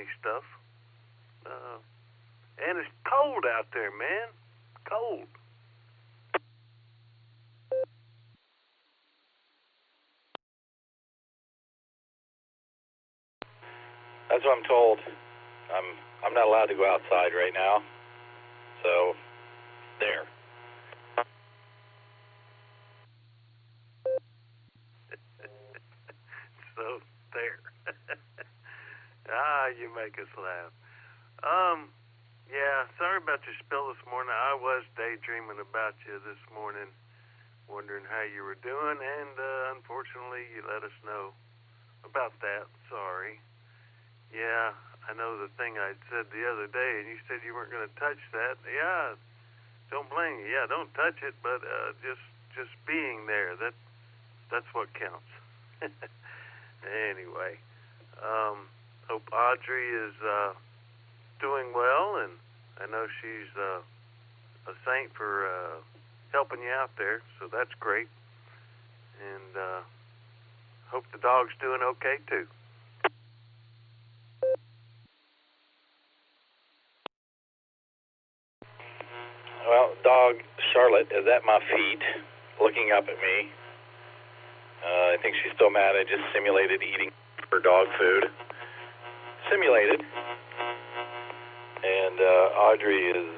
funny stuff. And it's cold out there, man. Cold. That's what I'm told. I'm not allowed to go outside right now. So, there. So, there. You make us laugh. Yeah, sorry about your spill this morning. I was daydreaming about you this morning, wondering how you were doing, and unfortunately, you let us know about that. Sorry. Yeah, I know the thing I said the other day, and you said you weren't going to touch that. Yeah, don't blame you. Yeah, don't touch it, but just being there, that's what counts. Anyway, hope Audrey is doing well, and I know she's a saint for helping you out there, so that's great. And hope the dog's doing okay, too. Well, dog Charlotte is at my feet, looking up at me. I think she's still mad I just simulated eating her dog food. Simulated. And Audrey is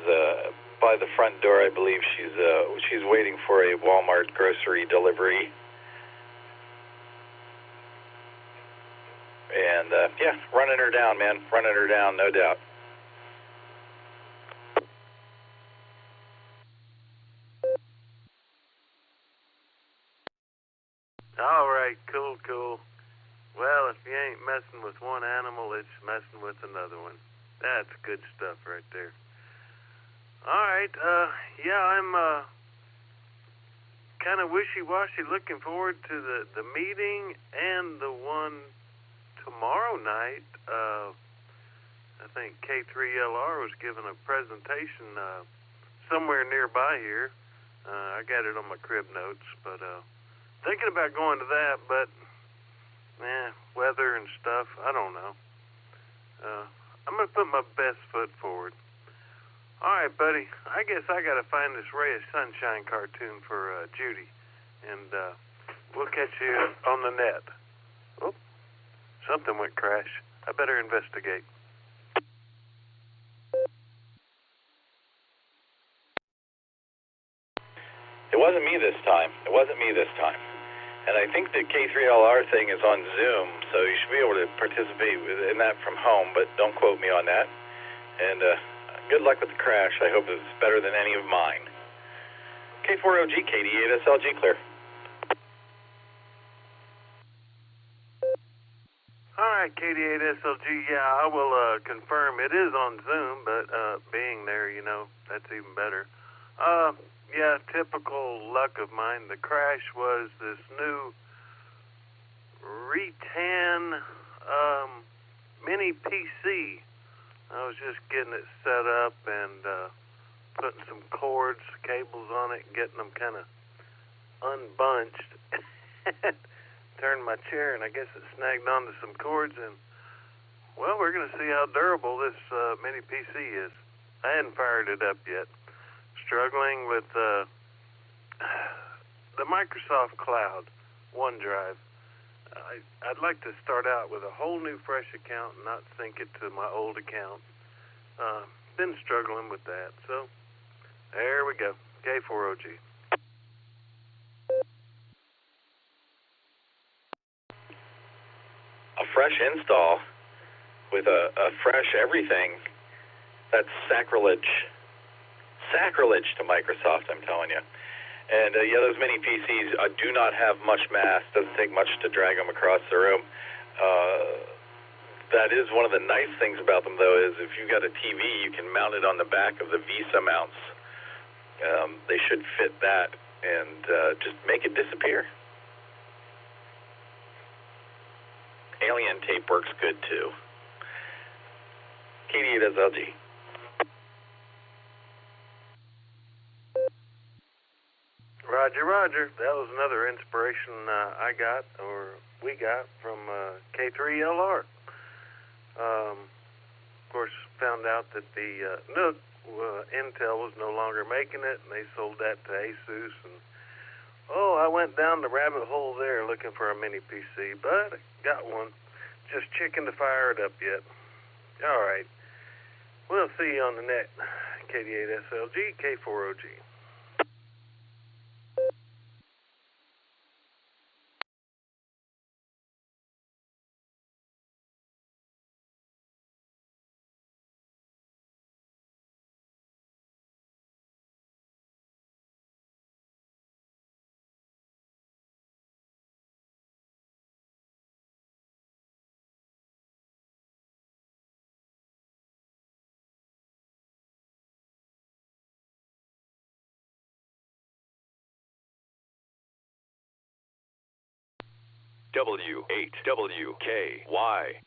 by the front door. I believe she's waiting for a Walmart grocery delivery. And yeah, running her down, man. Running her down, no doubt. All right, cool. Well, if you ain't messing with one animal, it's messing with another one. That's good stuff right there. All right, yeah, I'm kind of wishy-washy, looking forward to the meeting and the one tomorrow night. I think K3LR was giving a presentation somewhere nearby here. I got it on my crib notes, but thinking about going to that, but weather and stuff, I don't know. I'm going to put my best foot forward. All right, buddy, I guess I got to find this Ray of Sunshine cartoon for Judy, and we'll catch you on the net. Oh, something went crash. I better investigate. It wasn't me this time. And I think the K3LR thing is on Zoom, so you should be able to participate in that from home, but don't quote me on that. And good luck with the crash. I hope it's better than any of mine. K4OG, KD8SLG, clear. All right, KD8SLG, yeah, I will confirm it is on Zoom, but being there, that's even better. Yeah, typical luck of mine. The crash was this new Retan mini PC. I was just getting it set up and putting some cords, cables on it, and getting them kind of unbunched. Turned my chair, and I guess it snagged onto some cords, and, well, we're going to see how durable this mini PC is. I hadn't fired it up yet. Struggling with the Microsoft Cloud, OneDrive. I'd like to start out with a whole new fresh account and not sync it to my old account. Been struggling with that, so there we go. K4OG. A fresh install with a fresh everything, that's sacrilege. Sacrilege to Microsoft, I'm telling you. And yeah, those mini PCs do not have much mass. Doesn't take much to drag them across the room. That is one of the nice things about them, though, is if you've got a TV, you can mount it on the back of the VESA mounts. They should fit that and just make it disappear. Alien tape works good, too. KD8SLG. Roger. That was another inspiration I got, or we got, from K3LR. found out that the Nook Intel was no longer making it, and they sold that to Asus. And I went down the rabbit hole there looking for a mini PC, but I got one. Just chicken to fire it up yet. All right. We'll see you on the net. KD8SLG, K4OG. W8WKY.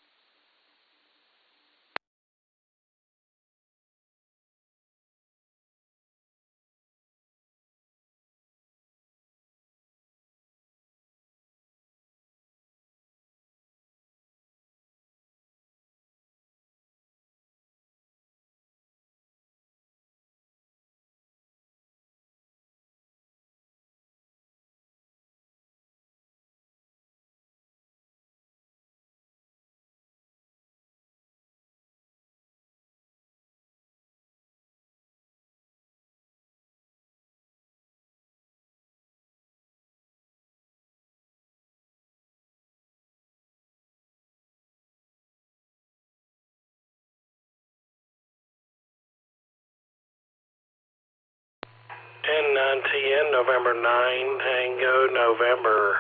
TN, November 9, Tango, November,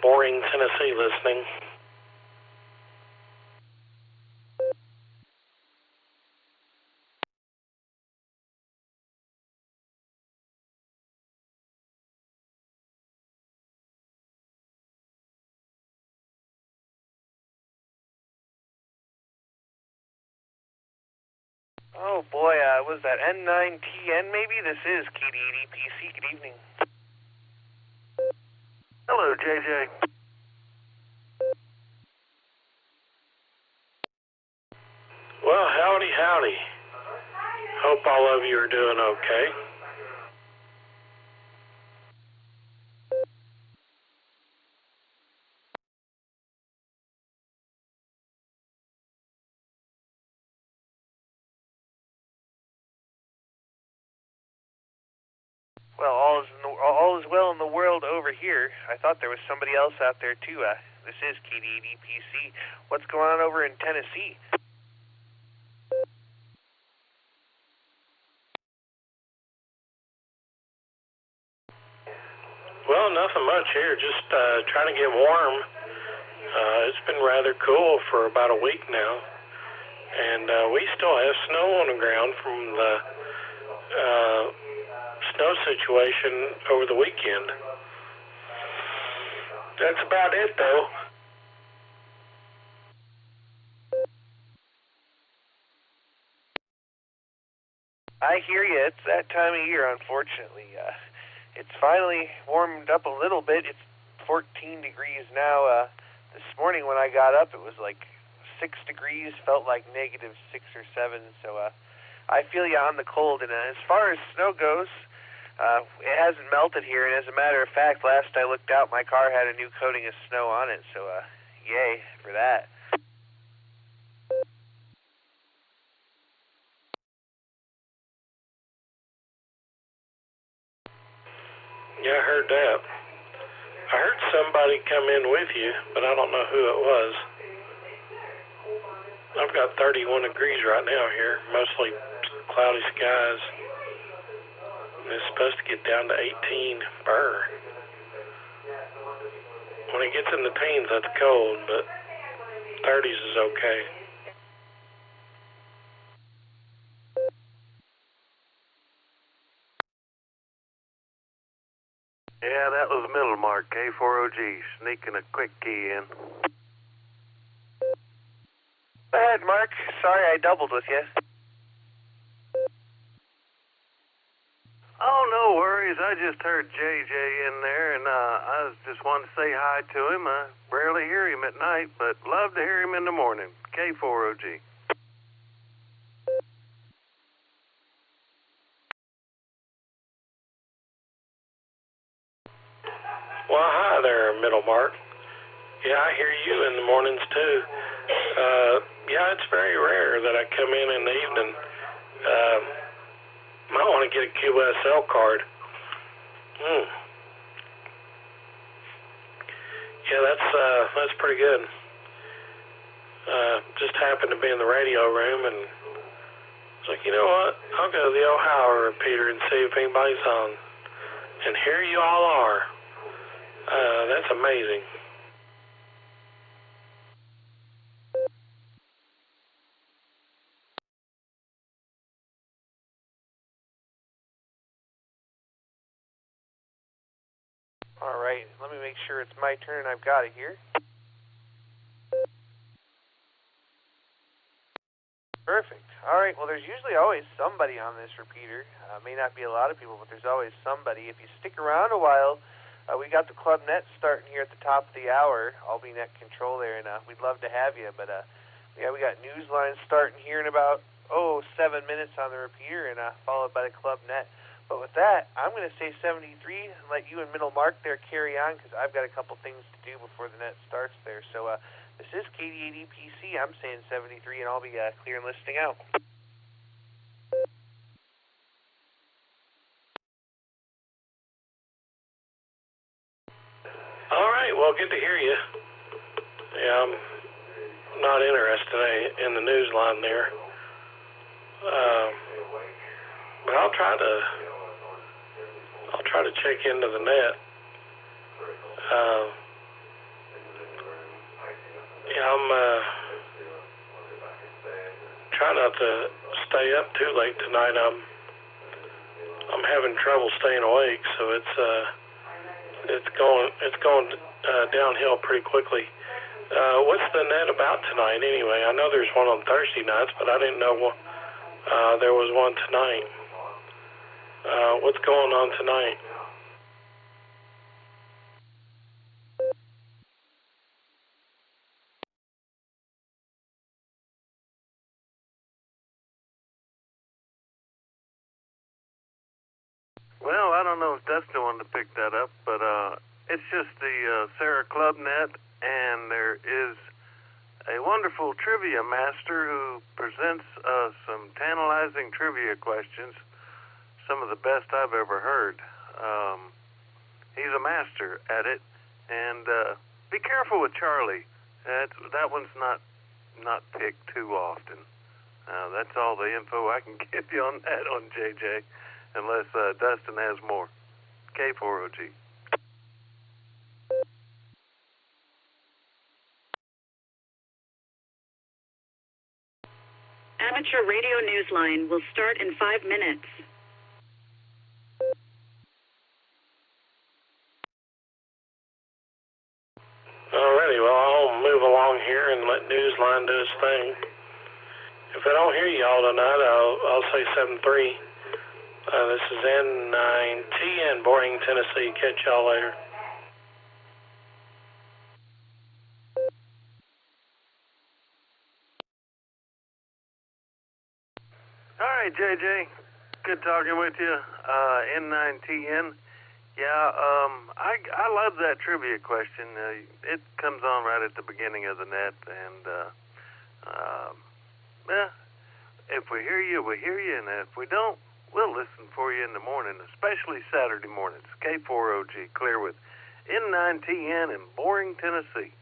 Boring, Tennessee, listening. Oh boy, was that N9TN maybe? This is KD8PC. Good evening. Hello, JJ. Well, howdy, howdy. Hope all of you are doing okay. Well, all is well in the world over here. I thought there was somebody else out there too. This is KD8PC. What's going on over in Tennessee? Well, nothing much here. Just trying to get warm. It's been rather cool for about a week now. And we still have snow on the ground from the snow situation over the weekend. That's about it, though. I hear you. It's that time of year, unfortunately. It's finally warmed up a little bit. It's 14 degrees now. This morning when I got up, it was like 6 degrees, felt like -6 or 7. So I feel you on the cold. And as far as snow goes, it hasn't melted here. And as a matter of fact, last I looked out, my car had a new coating of snow on it. So yay for that. Yeah, I heard that. I heard somebody come in with you, but I don't know who it was. I've got 31 degrees right now here, mostly cloudy skies. And it's supposed to get down to 18. Brr. When it gets in the teens, that's cold, but 30s is okay. Yeah, that was middle mark, K4OG, sneaking a quick key in. Go ahead, Mark. Sorry I doubled with you. Oh, no worries. I just heard JJ in there, and I just wanted to say hi to him. I rarely hear him at night, but love to hear him in the morning. K4OG. Well, hi there, Middle Mark. Yeah, I hear you in the mornings too. Yeah, it's very rare that I come in the evening. Might want to get a QSL card. Yeah, that's pretty good. Just happened to be in the radio room, and it's like, you know what? I'll go to the Ohio repeater and see if anybody's on. And here you all are. That's amazing. All right, let me make sure it's my turn and I've got it here. Perfect. All right, well, there's usually always somebody on this repeater. May not be a lot of people, but there's always somebody. If you stick around a while, we got the Club Net starting here at the top of the hour. I'll be net control there, and we'd love to have you. But, yeah, we got Newsline starting here in about, 7 minutes on the repeater, and followed by the Club Net. But with that, I'm going to say 73 and let you and Middle Mark there carry on, because I've got a couple things to do before the net starts there. So this is KD80PC. I'm saying 73, and I'll be clear and listening out. All right, well, good to hear you. Yeah, I'm not interested in the news line there. But I'll try to check into the net. Yeah, I'm trying not to stay up too late tonight. I'm having trouble staying awake, so it's going downhill pretty quickly. What's the net about tonight anyway? I know there's one on Thursday nights, but I didn't know there was one tonight. What's going on tonight? Well, I don't know if Dustin wanted to pick that up, but it's just the Sarah Club Net, and there is a wonderful trivia master who presents some tantalizing trivia questions, some of the best I've ever heard. He's a master at it, and be careful with Charlie. That one's not picked too often. That's all the info I can give you on that on JJ, unless Dustin has more. K4OG. Amateur radio newsline will start in 5 minutes. Alrighty, well, I'll move along here and let Newsline do its thing. If I don't hear y'all tonight, I'll say 7-3. This is N9TN, Boring, Tennessee. Catch y'all later. All right, JJ. Good talking with you. N9TN. Yeah, I love that trivia question. It comes on right at the beginning of the net, and if we hear you, we hear you, and if we don't, we'll listen for you in the morning, especially Saturday mornings. K4OG, clear with N9TN in Boring, Tennessee.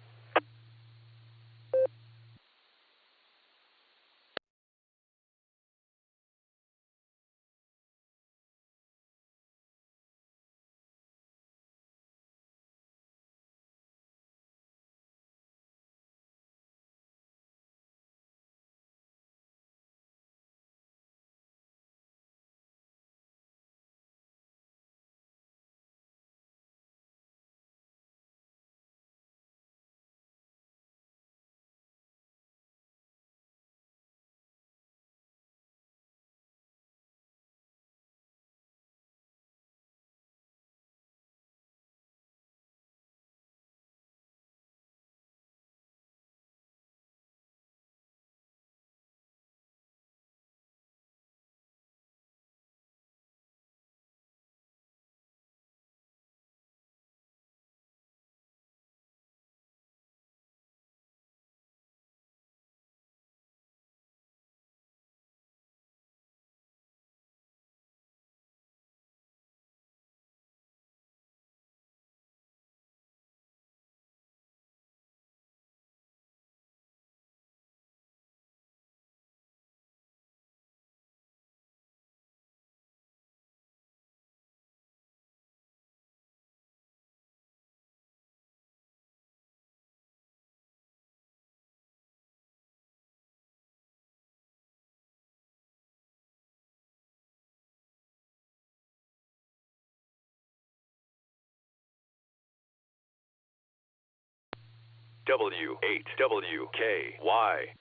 W8WKY.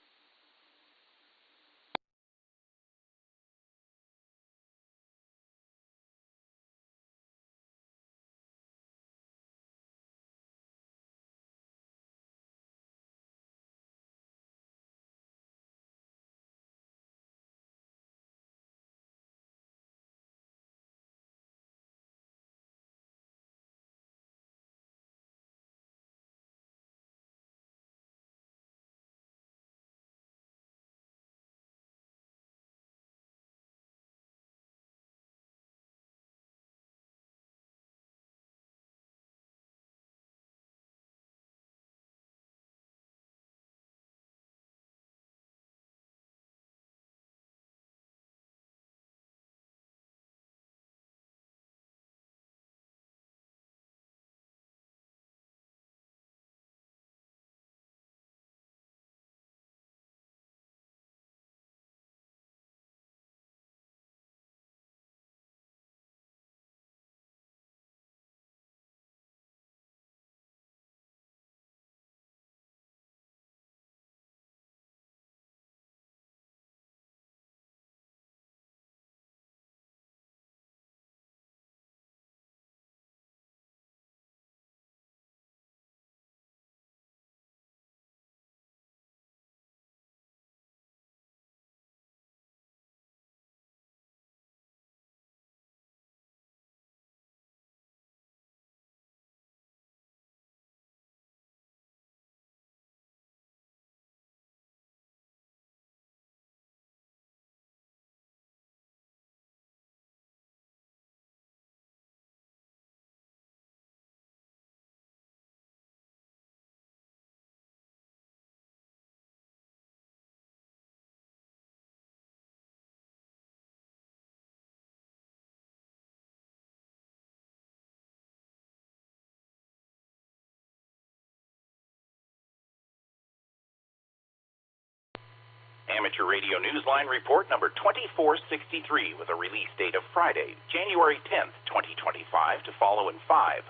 Amateur Radio Newsline Report number 2463 with a release date of Friday, January 10th, 2025 to follow in 5,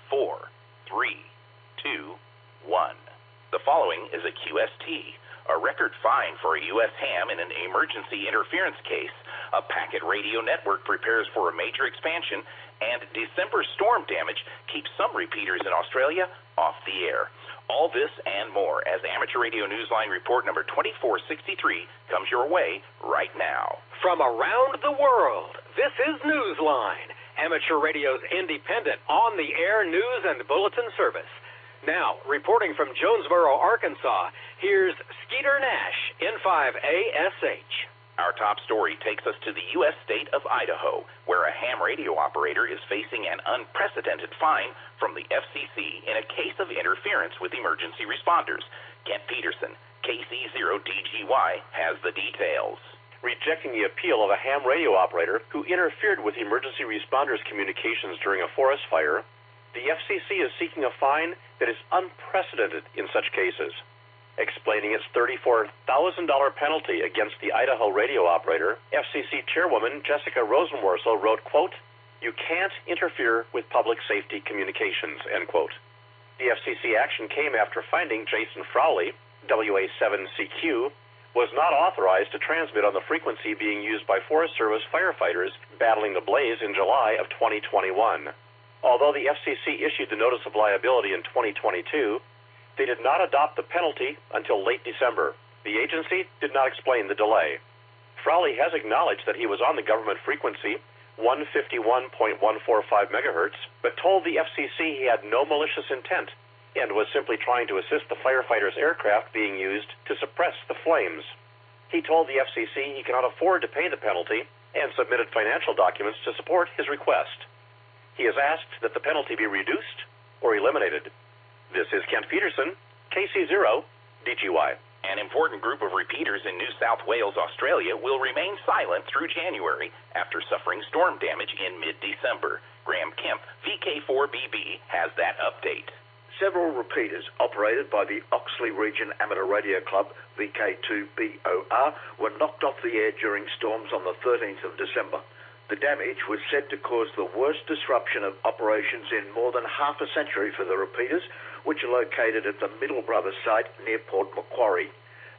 4, 3, 2, 1. The following is a QST, a record fine for a U.S. ham in an emergency interference case. A packet radio network prepares for a major expansion, and December storm damage keeps some repeaters in Australia off the air. All this and more as Amateur Radio Newsline Report number 2463 comes your way right now. From around the world, this is Newsline, Amateur Radio's independent, on-the-air news and bulletin service. Now, reporting from Jonesboro, Arkansas, here's Skeeter Nash, N5ASH. Our top story takes us to the U.S. state of Idaho, where a ham radio operator is facing an unprecedented fine from the FCC in a case of interference with emergency responders. Kent Peterson, KC0DGY, has the details. Rejecting the appeal of a ham radio operator who interfered with emergency responders' communications during a forest fire, the FCC is seeking a fine that is unprecedented in such cases. Explaining its $34,000 penalty against the Idaho radio operator, FCC Chairwoman Jessica Rosenworcel wrote, quote, "You can't interfere with public safety communications," end quote. The FCC action came after finding Jason Frowley, WA7CQ, was not authorized to transmit on the frequency being used by Forest Service firefighters battling the blaze in July of 2021. Although the FCC issued the notice of liability in 2022, they did not adopt the penalty until late December. The agency did not explain the delay. Frowley has acknowledged that he was on the government frequency, 151.145 megahertz, but told the FCC he had no malicious intent and was simply trying to assist the firefighters' aircraft being used to suppress the flames. He told the FCC he cannot afford to pay the penalty and submitted financial documents to support his request. He has asked that the penalty be reduced or eliminated. This is Kent Peterson, KC0DGY. An important group of repeaters in New South Wales, Australia, will remain silent through January after suffering storm damage in mid-December. Graham Kemp, VK4BB, has that update. Several repeaters operated by the Oxley Region Amateur Radio Club, VK2BOR, were knocked off the air during storms on the 13th of December. The damage was said to cause the worst disruption of operations in more than half a century for the repeaters, which are located at the Middle Brothers site near Port Macquarie.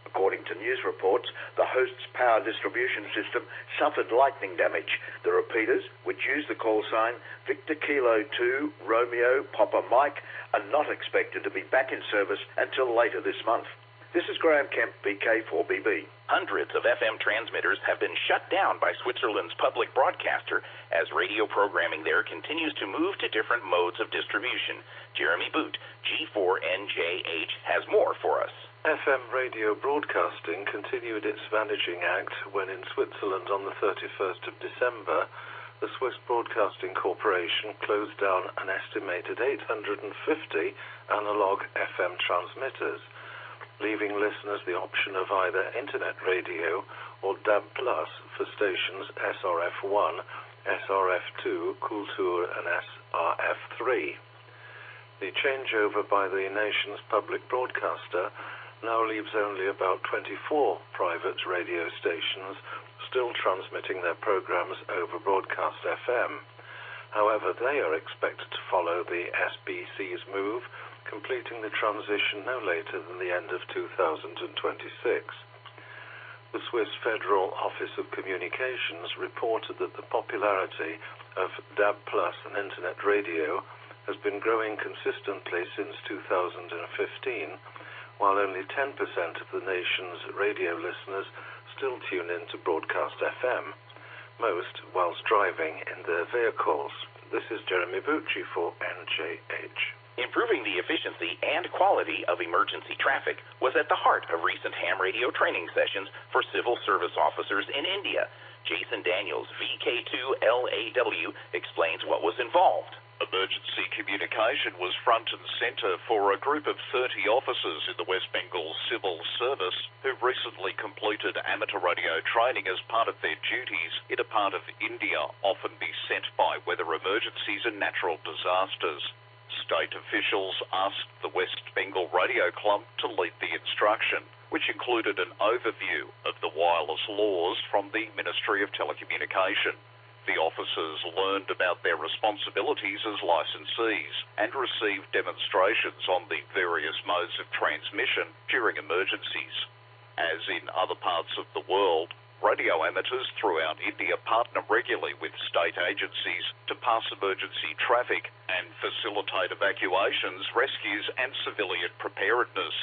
According to news reports, the host's power distribution system suffered lightning damage. The repeaters, which use the call sign Victor Kilo 2 Romeo Papa Mike, are not expected to be back in service until later this month. This is Graham Kemp, VK4BB. Hundreds of FM transmitters have been shut down by Switzerland's public broadcaster as radio programming there continues to move to different modes of distribution. Jeremy Boot, G4NJH, has more for us. FM radio broadcasting continued its vanishing act when in Switzerland on the 31st of December, the Swiss Broadcasting Corporation closed down an estimated 850 analog FM transmitters, leaving listeners the option of either internet radio or DAB Plus for stations SRF1, SRF2, Kultur and SRF3. The changeover by the nation's public broadcaster now leaves only about 24 private radio stations still transmitting their programs over broadcast FM. However, they are expected to follow the SBC's move, completing the transition no later than the end of 2026. The Swiss Federal Office of Communications reported that the popularity of DAB Plus and Internet radio has been growing consistently since 2015, while only 10% of the nation's radio listeners still tune in to broadcast FM, most whilst driving in their vehicles. This is Jeremy Bucci for NJH. Improving the efficiency and quality of emergency traffic was at the heart of recent ham radio training sessions for civil service officers in India. Jason Daniels, VK2LAW, explains what was involved. Emergency communication was front and centre for a group of 30 officers in the West Bengal Civil Service who recently completed amateur radio training as part of their duties in a part of India often beset by weather emergencies and natural disasters. State officials asked the West Bengal Radio Club to lead the instruction, which included an overview of the wireless laws from the Ministry of Telecommunication. The officers learned about their responsibilities as licensees and received demonstrations on the various modes of transmission during emergencies. As in other parts of the world, radio amateurs throughout India partner regularly with state agencies to pass emergency traffic and facilitate evacuations, rescues, and civilian preparedness.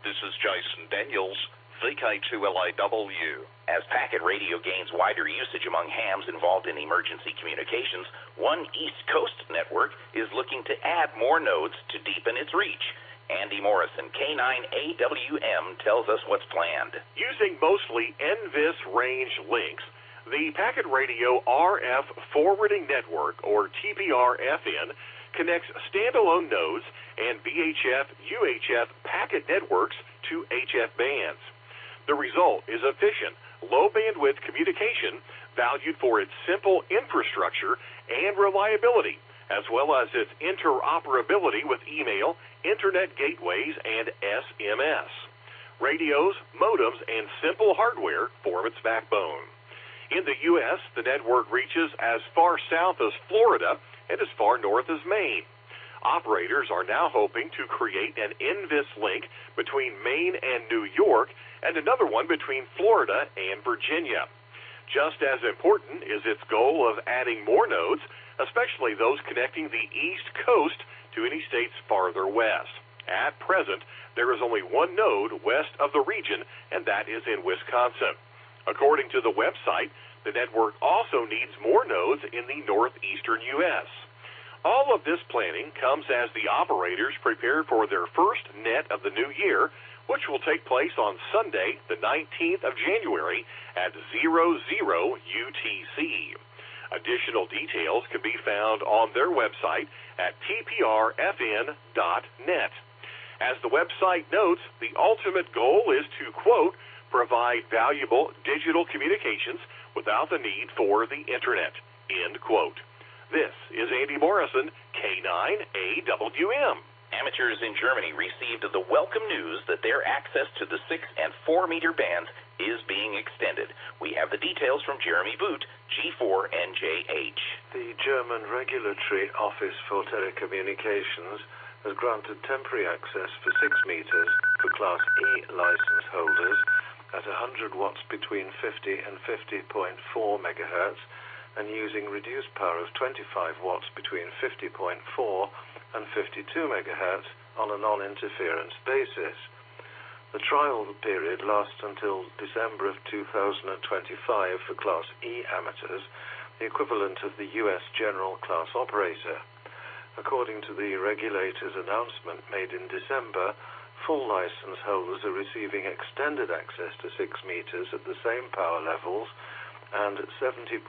This is Jason Daniels, VK2LAW. As packet radio gains wider usage among hams involved in emergency communications, one East Coast network is looking to add more nodes to deepen its reach. Andy Morrison, K9AWM, tells us what's planned. Using mostly NVIS range links, the Packet Radio RF Forwarding Network, or TPR-FN, connects standalone nodes and VHF-UHF packet networks to HF bands. The result is efficient, low-bandwidth communication valued for its simple infrastructure and reliability, as well as its interoperability with email, internet gateways, and SMS. Radios, modems, and simple hardware form its backbone. In the U.S., the network reaches as far south as Florida and as far north as Maine. Operators are now hoping to create an NVIS link between Maine and New York and another one between Florida and Virginia. Just as important is its goal of adding more nodes, especially those connecting the East Coast to any states farther west. At present, there is only one node west of the region, and that is in Wisconsin. According to the website, the network also needs more nodes in the northeastern U.S. All of this planning comes as the operators prepare for their first net of the new year, which will take place on Sunday, the 19th of January at 00 UTC. Additional details can be found on their website at tprfn.net. As the website notes, the ultimate goal is to, quote, provide valuable digital communications without the need for the Internet, end quote. This is Andy Morrison, K9AWM. Amateurs in Germany received the welcome news that their access to the 6 and 4 meter bands is being extended. We have the details from Jeremy Boot, G4NJH. The German Regulatory Office for Telecommunications has granted temporary access for 6 meters for Class E license holders at 100 watts between 50 and 50.4 megahertz and using reduced power of 25 watts between 50.4 and 52 megahertz on a non-interference basis. The trial period lasts until December of 2025 for Class E amateurs, the equivalent of the US General Class Operator. According to the regulator's announcement made in December, full license holders are receiving extended access to 6 meters at the same power levels and 70.150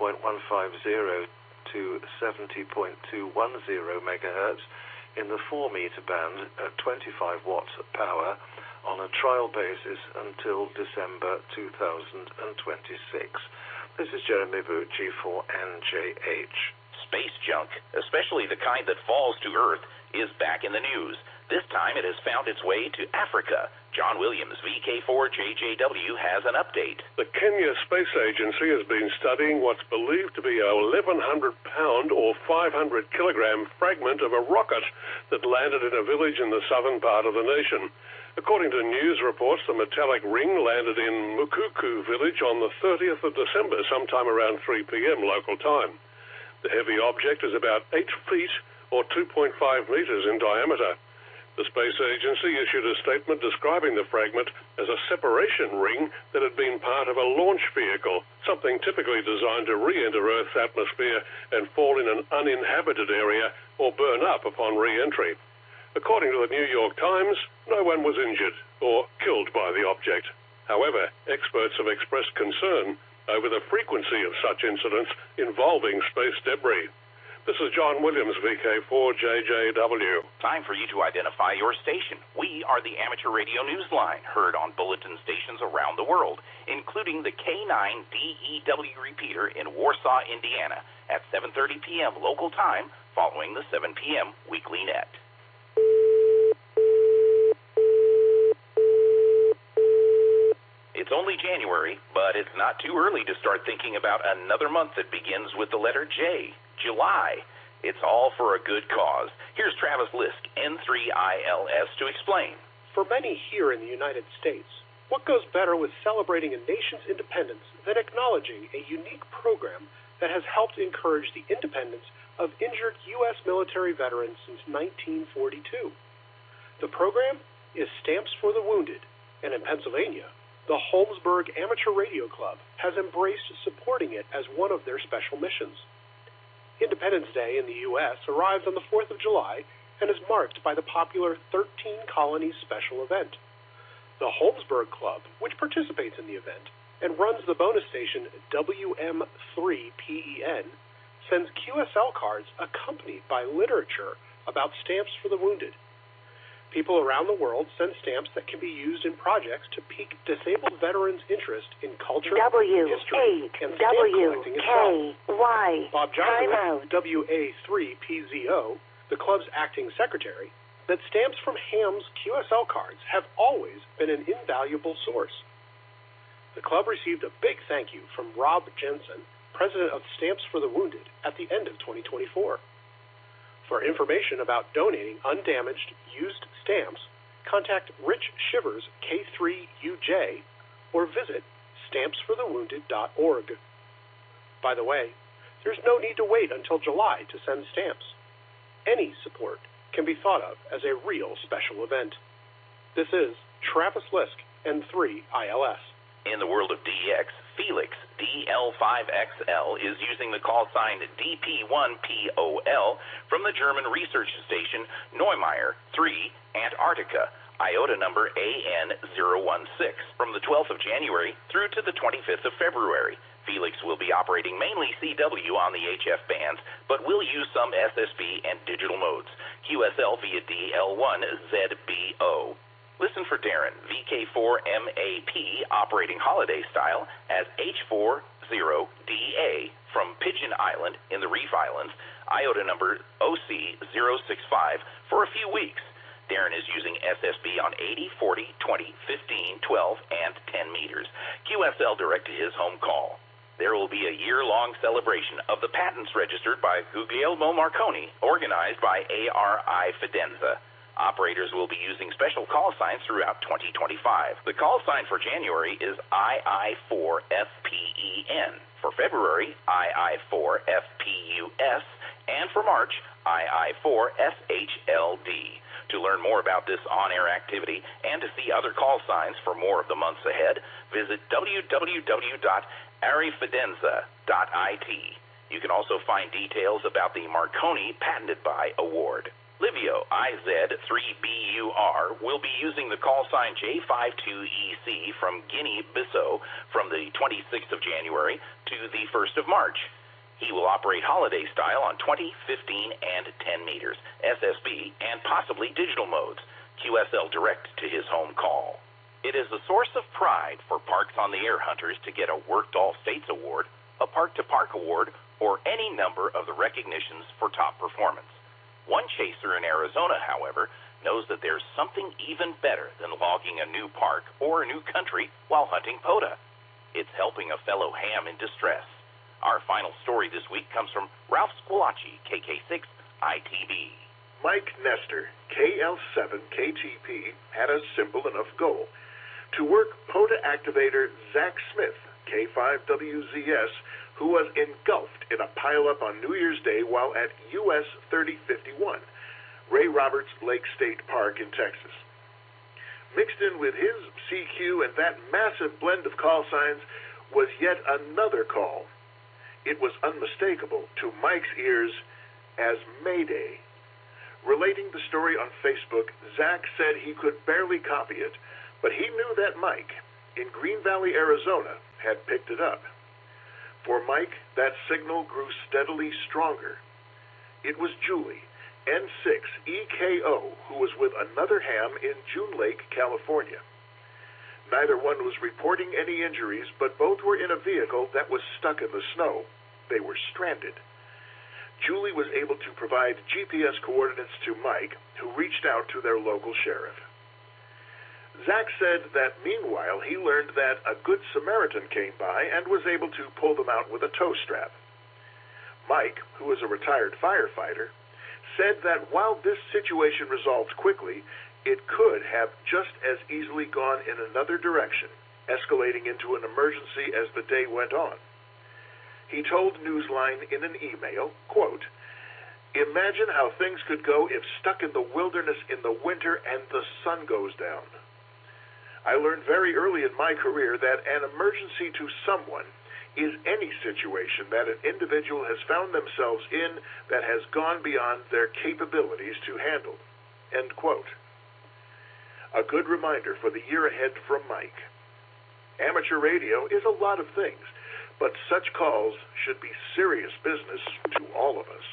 to 70.210 megahertz in the 4 meter band at 25 watts of power on a trial basis until December 2026. This is Jeremy Bucci for NJH. Space junk, especially the kind that falls to Earth, is back in the news. This time it has found its way to Africa. John Williams, VK4JJW, has an update. The Kenya Space Agency has been studying what's believed to be a 1,100-pound or 500-kilogram fragment of a rocket that landed in a village in the southern part of the nation. According to news reports, the metallic ring landed in Mukuku village on the 30th of December, sometime around 3 p.m. local time. The heavy object is about 8 feet or 2.5 meters in diameter. The space agency issued a statement describing the fragment as a separation ring that had been part of a launch vehicle, something typically designed to re-enter Earth's atmosphere and fall in an uninhabited area or burn up upon re-entry. According to the New York Times, no one was injured or killed by the object. However, experts have expressed concern over the frequency of such incidents involving space debris. This is John Williams, VK4JJW. Time for you to identify your station. We are the Amateur Radio Newsline, heard on bulletin stations around the world, including the K9DEW repeater in Warsaw, Indiana, at 7:30 p.m. local time, following the 7 p.m. weekly net. It's only January, but it's not too early to start thinking about another month that begins with the letter J. July. It's all for a good cause. Here's Travis Lisk, N3ILS, to explain. For many here in the United States, what goes better with celebrating a nation's independence than acknowledging a unique program that has helped encourage the independence of injured U.S. military veterans since 1942? The program is Stamps for the Wounded, and in Pennsylvania, the Holmesburg Amateur Radio Club has embraced supporting it as one of their special missions. Independence Day in the U.S. arrives on the 4th of July and is marked by the popular 13 Colonies special event. The Holmesburg Club, which participates in the event and runs the bonus station WM3PEN, sends QSL cards accompanied by literature about Stamps for the Wounded. People around the world send stamps that can be used in projects to pique disabled veterans' interest in culture, history, and stamp collecting itself. Bob Johnson, WA3PZO, the club's acting secretary, that stamps from Ham's QSL cards have always been an invaluable source. The club received a big thank you from Rob Jensen, president of Stamps for the Wounded, at the end of 2024. For information about donating undamaged, used stamps, contact Rich Shivers, K3UJ, or visit stampsforthewounded.org. By the way, there's no need to wait until July to send stamps. Any support can be thought of as a real special event. This is Travis Lisk, N3ILS. In the world of DX, Felix, DL5XL, is using the call sign DP1POL from the German research station Neumeier 3, Antarctica, IOTA number AN016. From the 12th of January through to the 25th of February, Felix will be operating mainly CW on the HF bands, but will use some SSB and digital modes, QSL via DL1ZBO. Listen for Darren, VK4MAP, operating holiday style, as H40DA from Pigeon Island in the Reef Islands, IOTA number OC065, for a few weeks. Darren is using SSB on 80, 40, 20, 15, 12, and 10 meters. QSL direct to his home call. There will be a year-long celebration of the patents registered by Guglielmo Marconi, organized by ARI Fidenza. Operators will be using special call signs throughout 2025. The call sign for January is II4FPEN. For February, II4FPUS. And for March, II4SHLD. To learn more about this on-air activity and to see other call signs for more of the months ahead, visit www.arifidenza.it. You can also find details about the Marconi Patented By Award. Livio IZ3BUR will be using the call sign J52EC from Guinea-Bissau from the 26th of January to the 1st of March. He will operate holiday style on 20, 15, and 10 meters, SSB, and possibly digital modes, QSL direct to his home call. It is a source of pride for Parks on the Air hunters to get a Worked All States award, a Park to Park award, or any number of the recognitions for top performance. One chaser in Arizona, however, knows that there's something even better than logging a new park or a new country while hunting POTA. It's helping a fellow ham in distress. Our final story this week comes from Ralph Squillace, KK6 ITB. Mike Nestor, KL7KTP, had a simple enough goal: to work POTA activator Zach Smith, K5WZS, who was engulfed in a pileup on New Year's Day while at US 3051, Ray Roberts Lake State Park in Texas. Mixed in with his CQ and that massive blend of call signs was yet another call. It was unmistakable to Mike's ears as Mayday. Relating the story on Facebook, Zach said he could barely copy it, but he knew that Mike, in Green Valley, Arizona, had picked it up. For Mike, that signal grew steadily stronger. It was Julie, N6EKO, who was with another ham in June Lake, California. Neither one was reporting any injuries, but both were in a vehicle that was stuck in the snow. They were stranded. Julie was able to provide GPS coordinates to Mike, who reached out to their local sheriff. Zach said that meanwhile he learned that a Good Samaritan came by and was able to pull them out with a tow strap. Mike, who is a retired firefighter, said that while this situation resolved quickly, it could have just as easily gone in another direction, escalating into an emergency as the day went on. He told Newsline in an email, quote, "Imagine how things could go if stuck in the wilderness in the winter and the sun goes down. I learned very early in my career that an emergency to someone is any situation that an individual has found themselves in that has gone beyond their capabilities to handle." End quote. A good reminder for the year ahead from Mike. Amateur radio is a lot of things, but such calls should be serious business to all of us.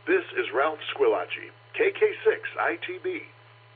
This is Ralph Squillace, KK6 ITB.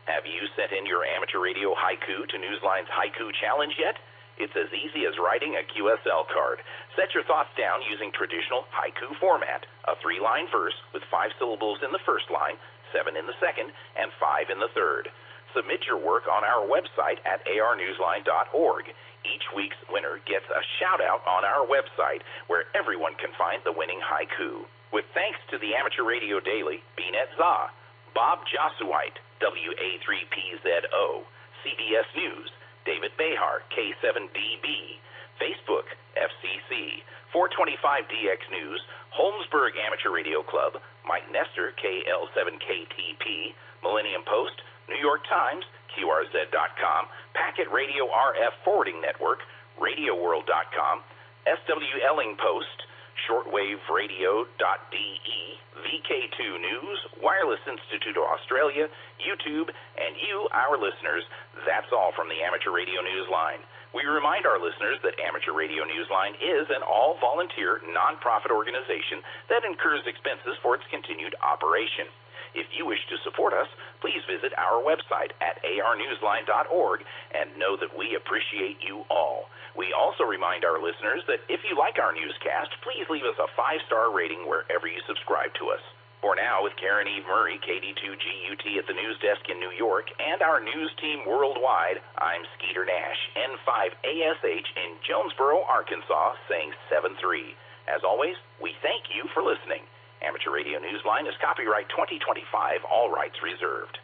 Have you sent in your amateur radio haiku to Newsline's Haiku Challenge yet? It's as easy as writing a QSL card. Set your thoughts down using traditional haiku format, a 3-line verse with 5 syllables in the first line, 7 in the second, and 5 in the third. Submit your work on our website at arnewsline.org. Each week's winner gets a shout-out on our website, where everyone can find the winning haiku. With thanks to the Amateur Radio Daily, BNet ZA, Bob Josuite, WA3PZO, CBS News, David Behar, K7DB, Facebook, FCC, 425DX News, Holmesburg Amateur Radio Club, Mike Nestor, KL7KTP, Millennium Post, New York Times, QRZ.com, Packet Radio RF Forwarding Network, RadioWorld.com, SWLing Post, shortwaveradio.de, VK2 News, Wireless Institute of Australia, YouTube, and you, our listeners. That's all from the Amateur Radio Newsline. We remind our listeners that Amateur Radio Newsline is an all-volunteer, non-profit organization that incurs expenses for its continued operation. If you wish to support us, please visit our website at arnewsline.org and know that we appreciate you all. We also remind our listeners that if you like our newscast, please leave us a 5-star rating wherever you subscribe to us. For now, with Karen Eve Murray, KD2GUT at the news desk in New York, and our news team worldwide, I'm Skeeter Nash, N5ASH in Jonesboro, Arkansas, saying 7-3. As always, we thank you for listening. Amateur Radio Newsline is copyright 2025, all rights reserved.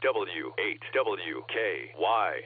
W8WKY.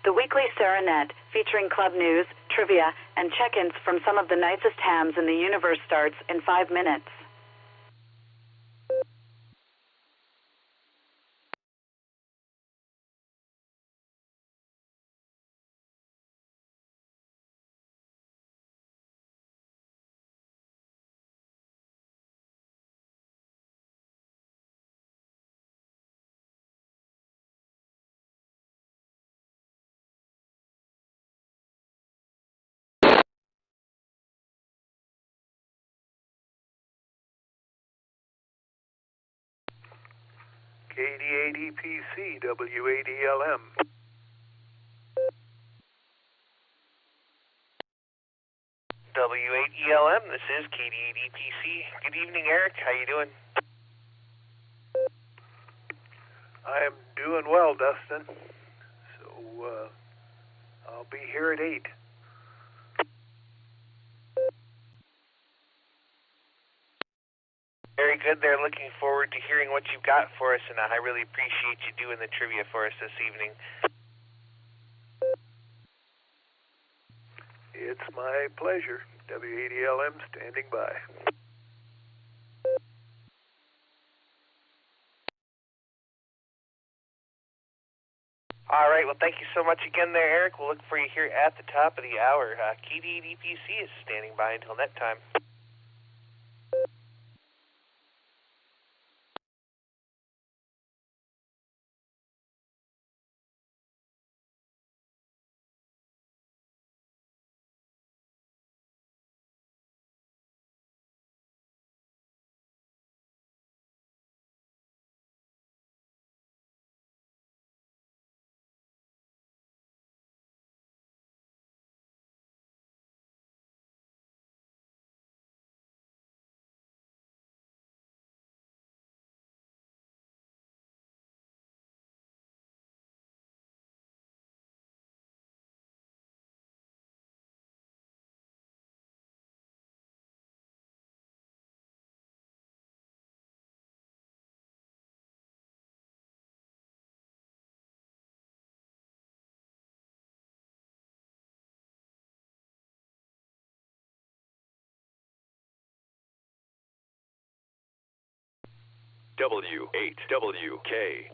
The weekly Serenette, featuring club news, trivia, and check-ins from some of the nicest hams in the universe starts in 5 minutes. KD80PC, W80LM. W8ELM, this is KD80PC. Good evening, Eric. How you doing? I am doing well, Dustin. So, I'll be here at 8. Very good. They're looking forward to hearing what you've got for us, and I really appreciate you doing the trivia for us this evening. It's my pleasure. W80LM standing by. All right. Well, thank you so much again there, Eric. We'll look for you here at the top of the hour. KD80PC is standing by until that time. W8WKY.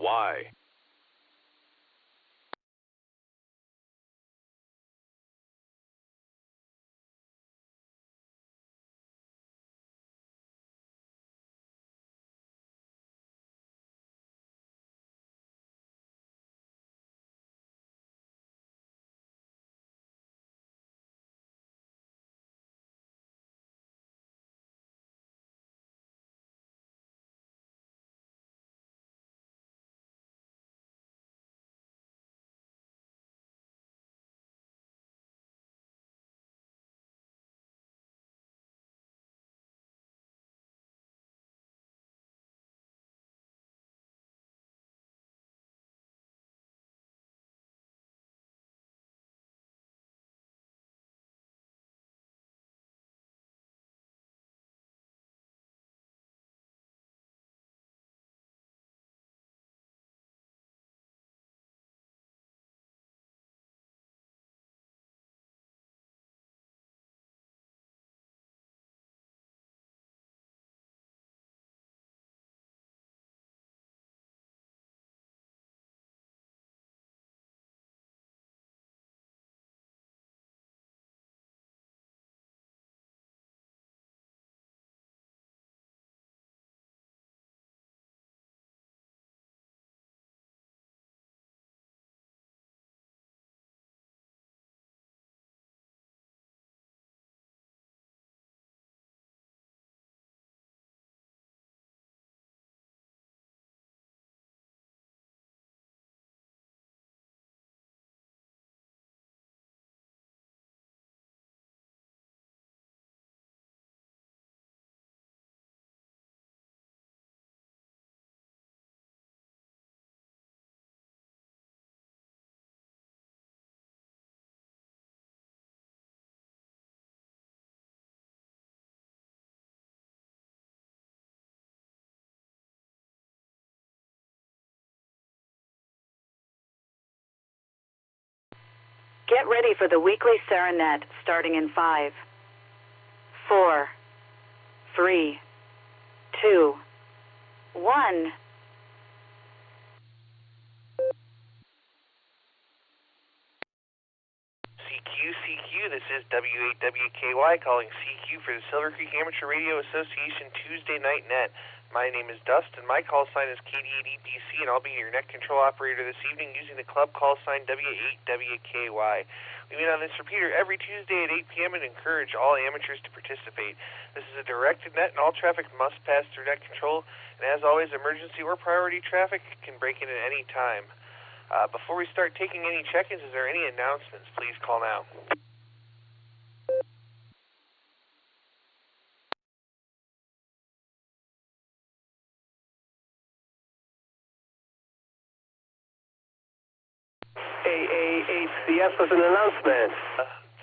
Get ready for the weekly Serenet starting in 5, 4, 3, 2, 1. CQ, this is W8WKY calling CQ for the Silvercreek Amateur Radio Association Tuesday Night Net. My name is Dustin. My call sign is KD8EPC, and I'll be your net control operator this evening using the club call sign W8WKY. We meet on this repeater every Tuesday at 8 p.m. and encourage all amateurs to participate. This is a directed net, and all traffic must pass through net control. And as always, emergency or priority traffic can break in at any time. Before we start taking any check-ins, is there any announcements? Please call now. AAHCS with an announcement.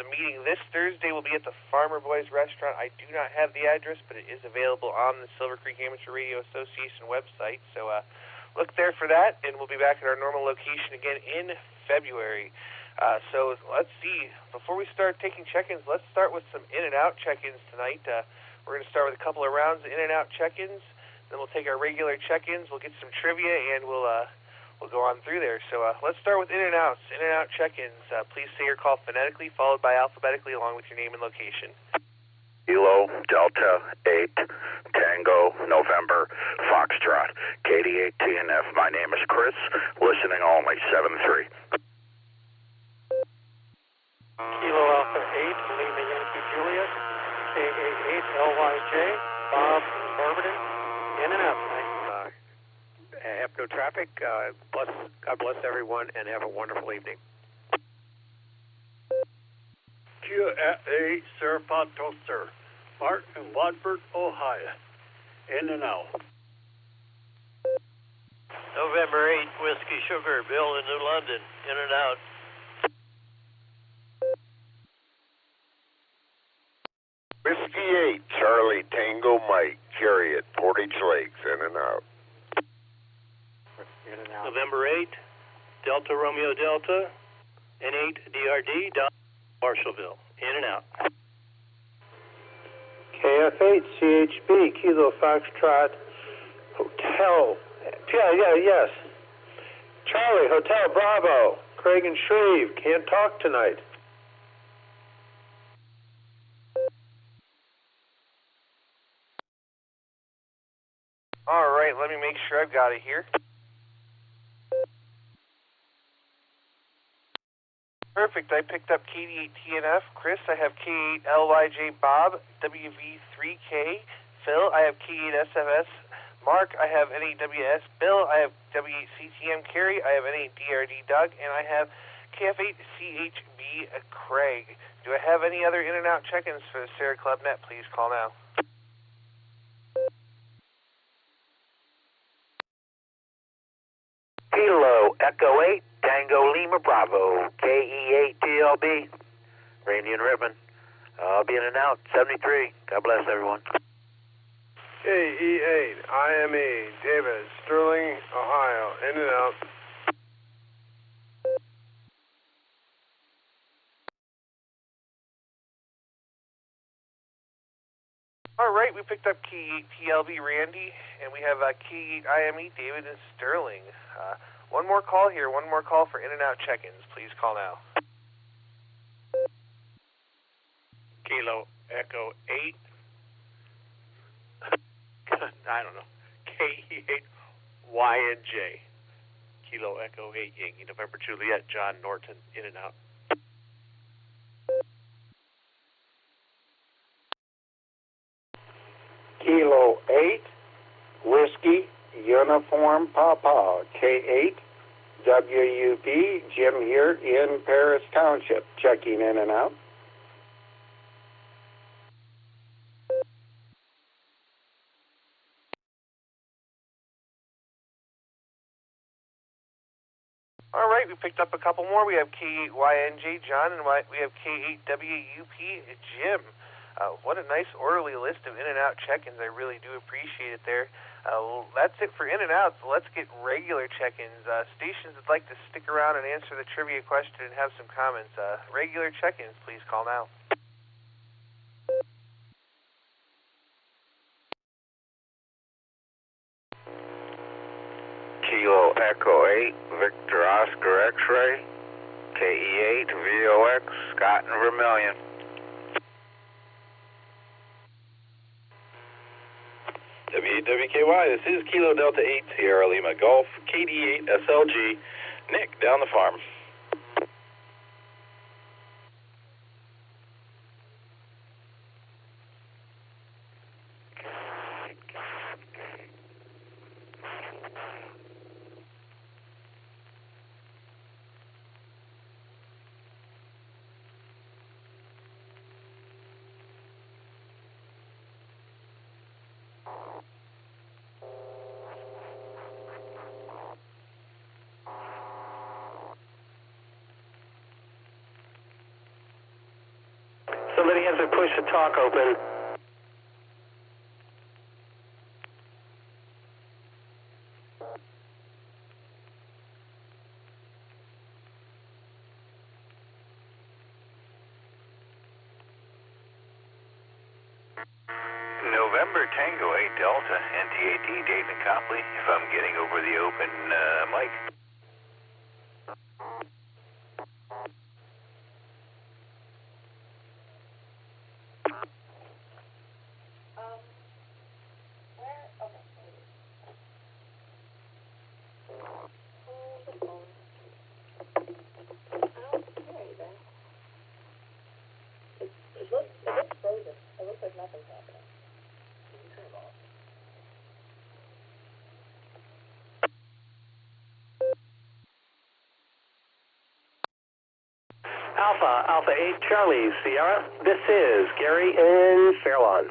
The meeting this Thursday will be at the Farmer Boys Restaurant. I do not have the address, but it is available on the Silvercreek Amateur Radio Association website. So look there for that, and we'll be back at our normal location again in February. So let's see. Before we start taking check-ins, let's start with some in-and-out check-ins tonight. We're going to start with a couple of rounds of in-and-out check-ins. Then we'll take our regular check-ins. We'll get some trivia, and we'll go on through there. So let's start with in-and-outs. In-and-out check-ins. Please say your call phonetically, followed by alphabetically, along with your name and location. Kilo, Delta, 8, Tango, November, Foxtrot, KD8TNF. My name is Chris, listening only, 7-3. Kilo Alpha 8, Lima Yankee Juliet, KA8 LYJ, Bob Barberton, in and out tonight. Have no traffic. God bless everyone, and have a wonderful evening. QA Serapod Toaster, Mark in Watford, Ohio. In and out. November 8, Whiskey Sugar, Bill in New London. In and out. Whiskey 8, Charlie Tango Mike, Chariot, Portage Lakes, in and out. November 8, Delta Romeo Delta, N8 DRD, Marshallville. In and out. KF8 CHB, Kilo Foxtrot, Hotel. Yes. Charlie, Hotel Bravo, Craig and Shreve, can't talk tonight. All right, let me make sure I've got it here. Perfect. I picked up KD8TNF. Chris, I have K8LYJ Bob, WV3K. Phil, I have K8SFS. Mark, I have N8WS. Bill, I have W8CTM. Carrie, I have N8DRD Doug. And I have KF8CHB Craig. Do I have any other in-and-out check-ins for the Sarah Club Net? Please call now. Kilo Echo 8, Tango Lima Bravo, KE8TLB, Randy and Ribbon. I'll be in and out, 73. God bless everyone. KE8, IME, David, Sterling, Ohio, in and out. All right, we picked up K8TLB Randy, and we have K8 IME David and Sterling. One more call here, one more call for in-and-out check-ins. Please call now. Kilo Echo 8. I don't know. KE8 YNJ. Kilo Echo 8 Yankee November Juliet, John Norton, in and out. Kilo 8, Whiskey, Uniform Papa, K8, WUP, Jim here in Paris Township, checking in and out. All right, we picked up a couple more. We have K8YNJ John, and we have K8WUP Jim. What a nice orderly list of in-and-out check-ins. I really do appreciate it there. Well, that's it for in and out, so let's get regular check-ins. Stations would like to stick around and answer the trivia question and have some comments. Regular check-ins, please call now. Kilo Echo 8, Victor Oscar X-Ray, KE8, VOX, Scott and Vermilion. WKY, this is Kilo Delta 8, Sierra Lima Golf, KD8 SLG, Nick, down the farm. Somebody has to push the talk open. November Tango 8 Delta, NTAD, Dayton Copley, if I'm getting over the open mic. Alpha 8 Charlie Sierra. This is Gary in Fairlawn.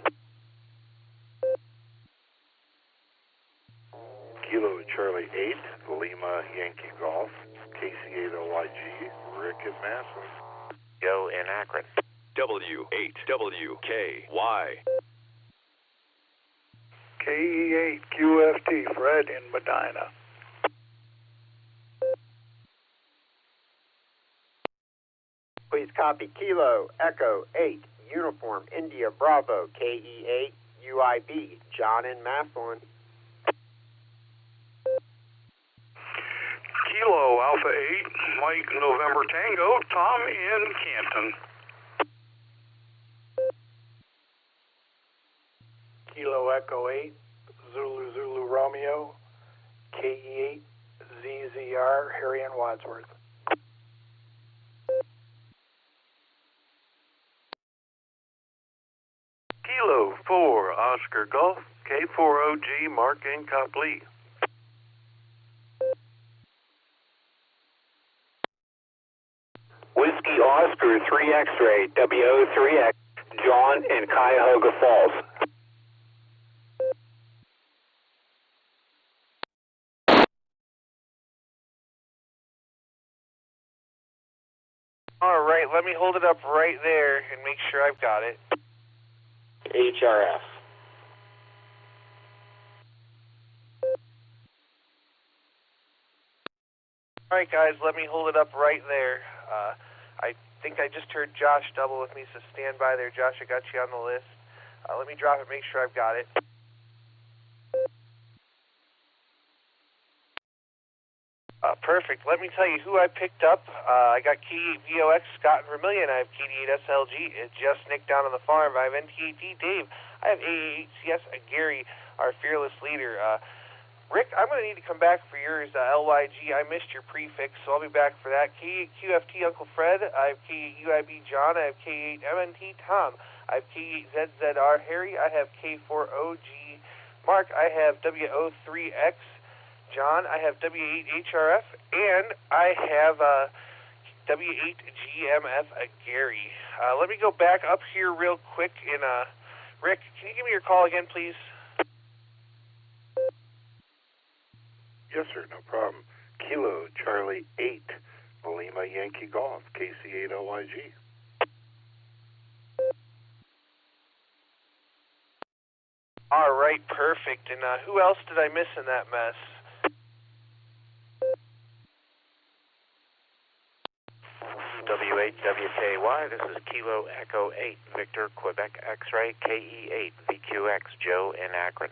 Kilo Charlie 8, Lima Yankee Golf, KC8OYG, Rick in Massillon. Go in Akron. W8WKY. KE8 QFT, Fred in Medina. Please copy Kilo Echo 8 Uniform India Bravo KE8 UIB John in Massillon. Kilo Alpha 8 Mike November Tango Tom in Canton. Kilo Echo 8 Zulu Romeo KE8 ZZR Harry in Wadsworth. Kilo 4 Oscar Golf K4OG Mark in Copley. Whiskey Oscar 3 X-Ray WO3X John in Cuyahoga Falls. All right, let me hold it up right there and make sure I've got it. HRF. All right, guys, let me hold it up right there. I think I just heard Josh double with me, so stand by there. Josh, I got you on the list. Let me drop it, make sure I've got it. Perfect. Let me tell you who I picked up. I got KE8 VOX, Scott and Vermilion. I have KD8 SLG. It's just Nick down on the farm. I have NTAD Dave. I have AAHCS Gary, our fearless leader. Rick, I'm going to need to come back for yours. LYG, I missed your prefix, so I'll be back for that. KE8 QFT Uncle Fred. I have KE8 UIB John. I have KE8 MNT Tom. I have KE8 ZZR Harry. I have K4OG Mark. I have WO3X John. I have W8HRF, and I have W8GMF Gary. Let me go back up here real quick. And Rick, can you give me your call again, please? Yes, sir, no problem. Kilo Charlie 8, Lima Yankee Golf, KC8OYG. All right, perfect. And who else did I miss in that mess? W8WKY, this is Kilo Echo 8, Victor, Quebec X-Ray, KE8, VQX, Joe in Akron.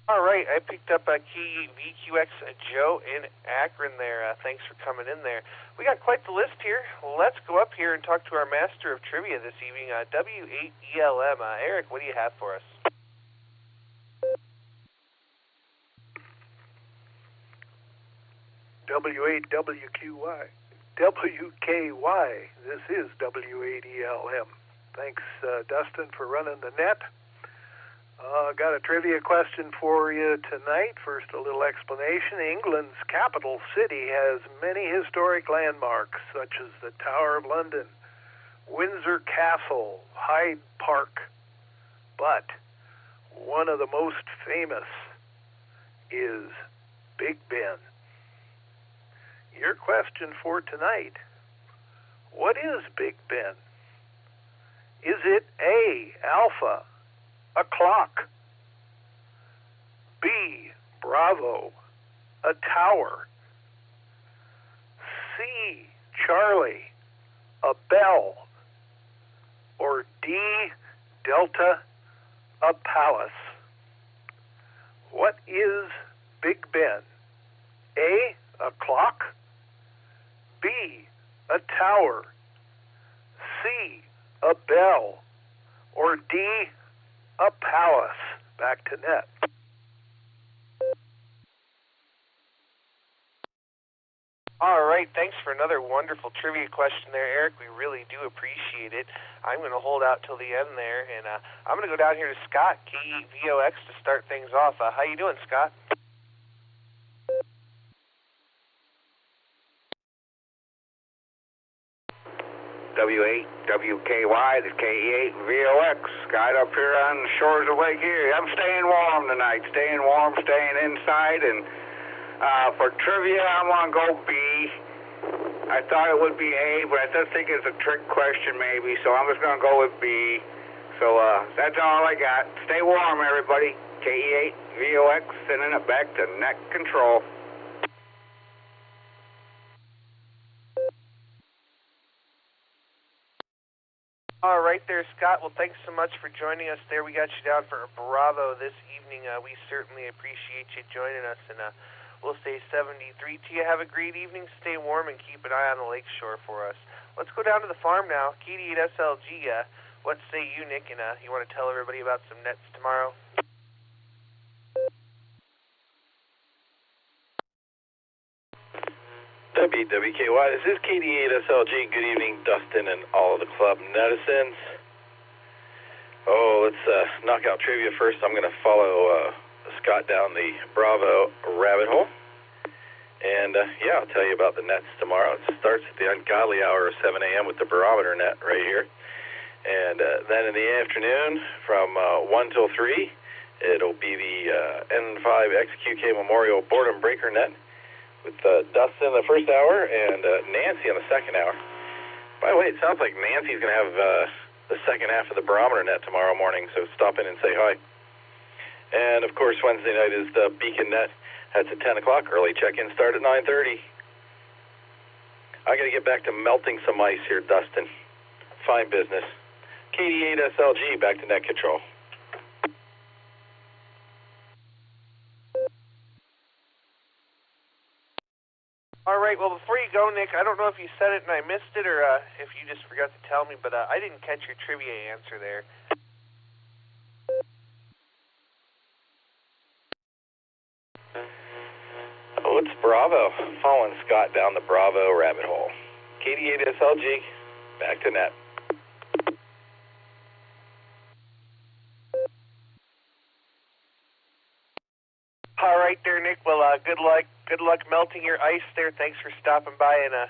All right, I picked up VQX Joe in Akron there. Thanks for coming in there. We got quite the list here. Let's go up here and talk to our master of trivia this evening, W8ELM. Eric, what do you have for us? W8WQY. WKY. This is W8ELM. Thanks, Dustin, for running the net. Got a trivia question for you tonight. First, a little explanation. England's capital city has many historic landmarks, such as the Tower of London, Windsor Castle, Hyde Park. But one of the most famous is Big Ben. Your question for tonight, what is Big Ben? Is it A, alpha, a clock, B, Bravo, a tower, C, Charlie, a bell, or D, Delta, a palace? What is Big Ben? A, a clock, B, a tower, C, a bell, or D, a palace? Back to net. All right, thanks for another wonderful trivia question there, Eric. We really do appreciate it. I'm going to hold out till the end there, and I'm going to go down here to Scott, KEVOX, to start things off. How you doing, Scott? W8WKY, the KE8 VOX, Scott up here on the shores of Lake Erie. I'm staying warm tonight, staying warm, staying inside, and for trivia, I'm going to go B. I thought it would be A, but I still think it's a trick question maybe, so I'm just going to go with B. So that's all I got. Stay warm, everybody. KE8 VOX, sending it back to net control. All right there, Scott. Well, thanks so much for joining us there. We got you down for a Bravo this evening. We certainly appreciate you joining us, and we'll stay 73 to you. Have a great evening. Stay warm and keep an eye on the lakeshore for us. Let's go down to the farm now. KD8SLG, what say you, Nick? And you want to tell everybody about some nets tomorrow? WWKY, this is KD8SLG. Good evening, Dustin and all of the club netizens. Oh, let's knock out trivia first. I'm going to follow Scott down the Bravo rabbit hole. And, yeah, I'll tell you about the nets tomorrow. It starts at the ungodly hour of 7 a.m. with the barometer net right here. And then in the afternoon from 1 till 3, it'll be the N5XQK Memorial Boredom Breaker net with Dustin in the first hour and Nancy in the second hour. By the way, it sounds like Nancy's going to have the second half of the barometer net tomorrow morning, so stop in and say hi. And, of course, Wednesday night is the Beacon net. That's at 10 o'clock. Early check-in start at 9:30. I got to get back to melting some ice here, Dustin. Fine business. KD8SLG, back to net control. All right, well, before you go, Nick, I don't know if you said it and I missed it or if you just forgot to tell me, but I didn't catch your trivia answer there. Oh, it's Bravo. Following Scott down the Bravo rabbit hole. KD8SLG, back to net. All right there, Nick. Well, good luck melting your ice there. Thanks for stopping by and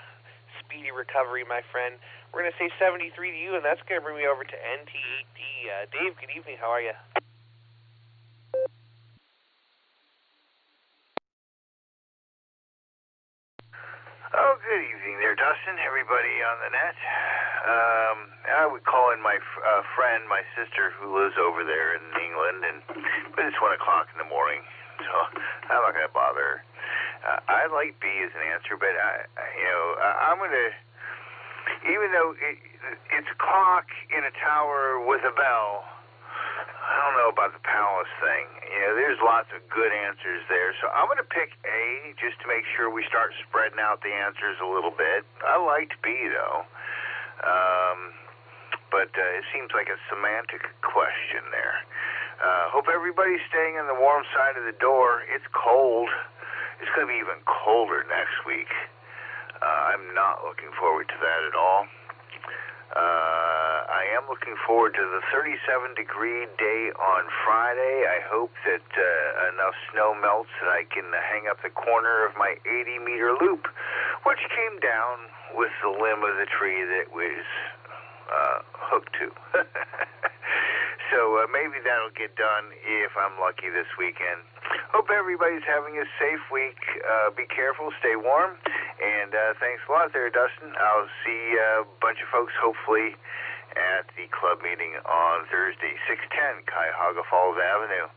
speedy recovery, my friend. We're going to say 73 to you, and that's going to bring me over to NT8D. Dave, good evening. How are you? Dustin, everybody on the net. I would call in my friend, my sister, who lives over there in England, but it's 1 o'clock in the morning, so I'm not going to bother her. I'd like B as an answer, but I'm going to, even though it's a clock in a tower with a bell, I don't know about the palace thing. There's lots of good answers there, so I'm going to pick A just to make sure we start spreading out the answers a little bit. I liked B, though, but it seems like a semantic question there. Hope everybody's staying in the warm side of the door. It's cold. It's going to be even colder next week. I'm not looking forward to that at all. I am looking forward to the 37-degree day on Friday. I hope that enough snow melts that I can hang up the corner of my 80-meter loop, which came down with the limb of the tree that was hooked to. So maybe that'll get done if I'm lucky this weekend. Hope everybody's having a safe week. Be careful, stay warm, and thanks a lot there, Dustin. I'll see a bunch of folks hopefully at the club meeting on Thursday, 610 Cuyahoga Falls Avenue,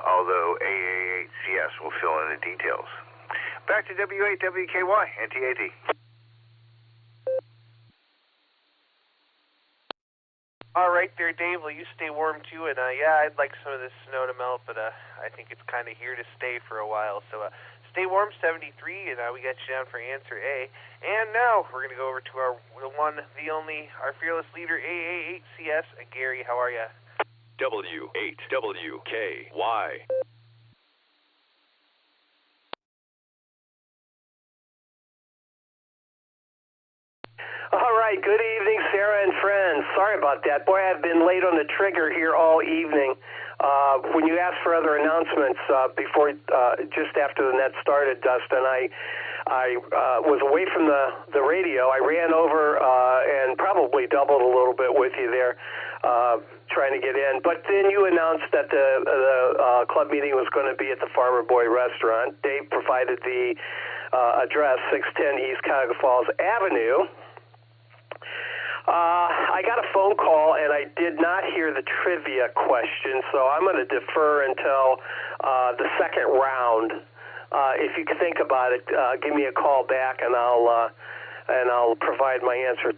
although AA8CS will fill in the details. Back to W8WKY, NTAT. All right there, Dave. Well, you stay warm too, and I'd like some of this snow to melt, but I think it's kind of here to stay for a while. So stay warm, 73, and we got you down for answer A. And now we're going to go over to the one, the only, our fearless leader, AA8CS. Gary, how are you? W8WKY. All right, good evening, Sarah and friends. Sorry about that. Boy, I've been late on the trigger here all evening. When you asked for other announcements just after the net started, Dustin, I was away from the radio. I ran over and probably doubled a little bit with you there, trying to get in. But then you announced that the club meeting was going to be at the Farmer Boy restaurant. Dave provided the address, 610 East Cuyahoga Falls Avenue. I got a phone call, and I did not hear the trivia question, so I'm going to defer until the second round. If you can think about it, give me a call back, and I'll provide my answer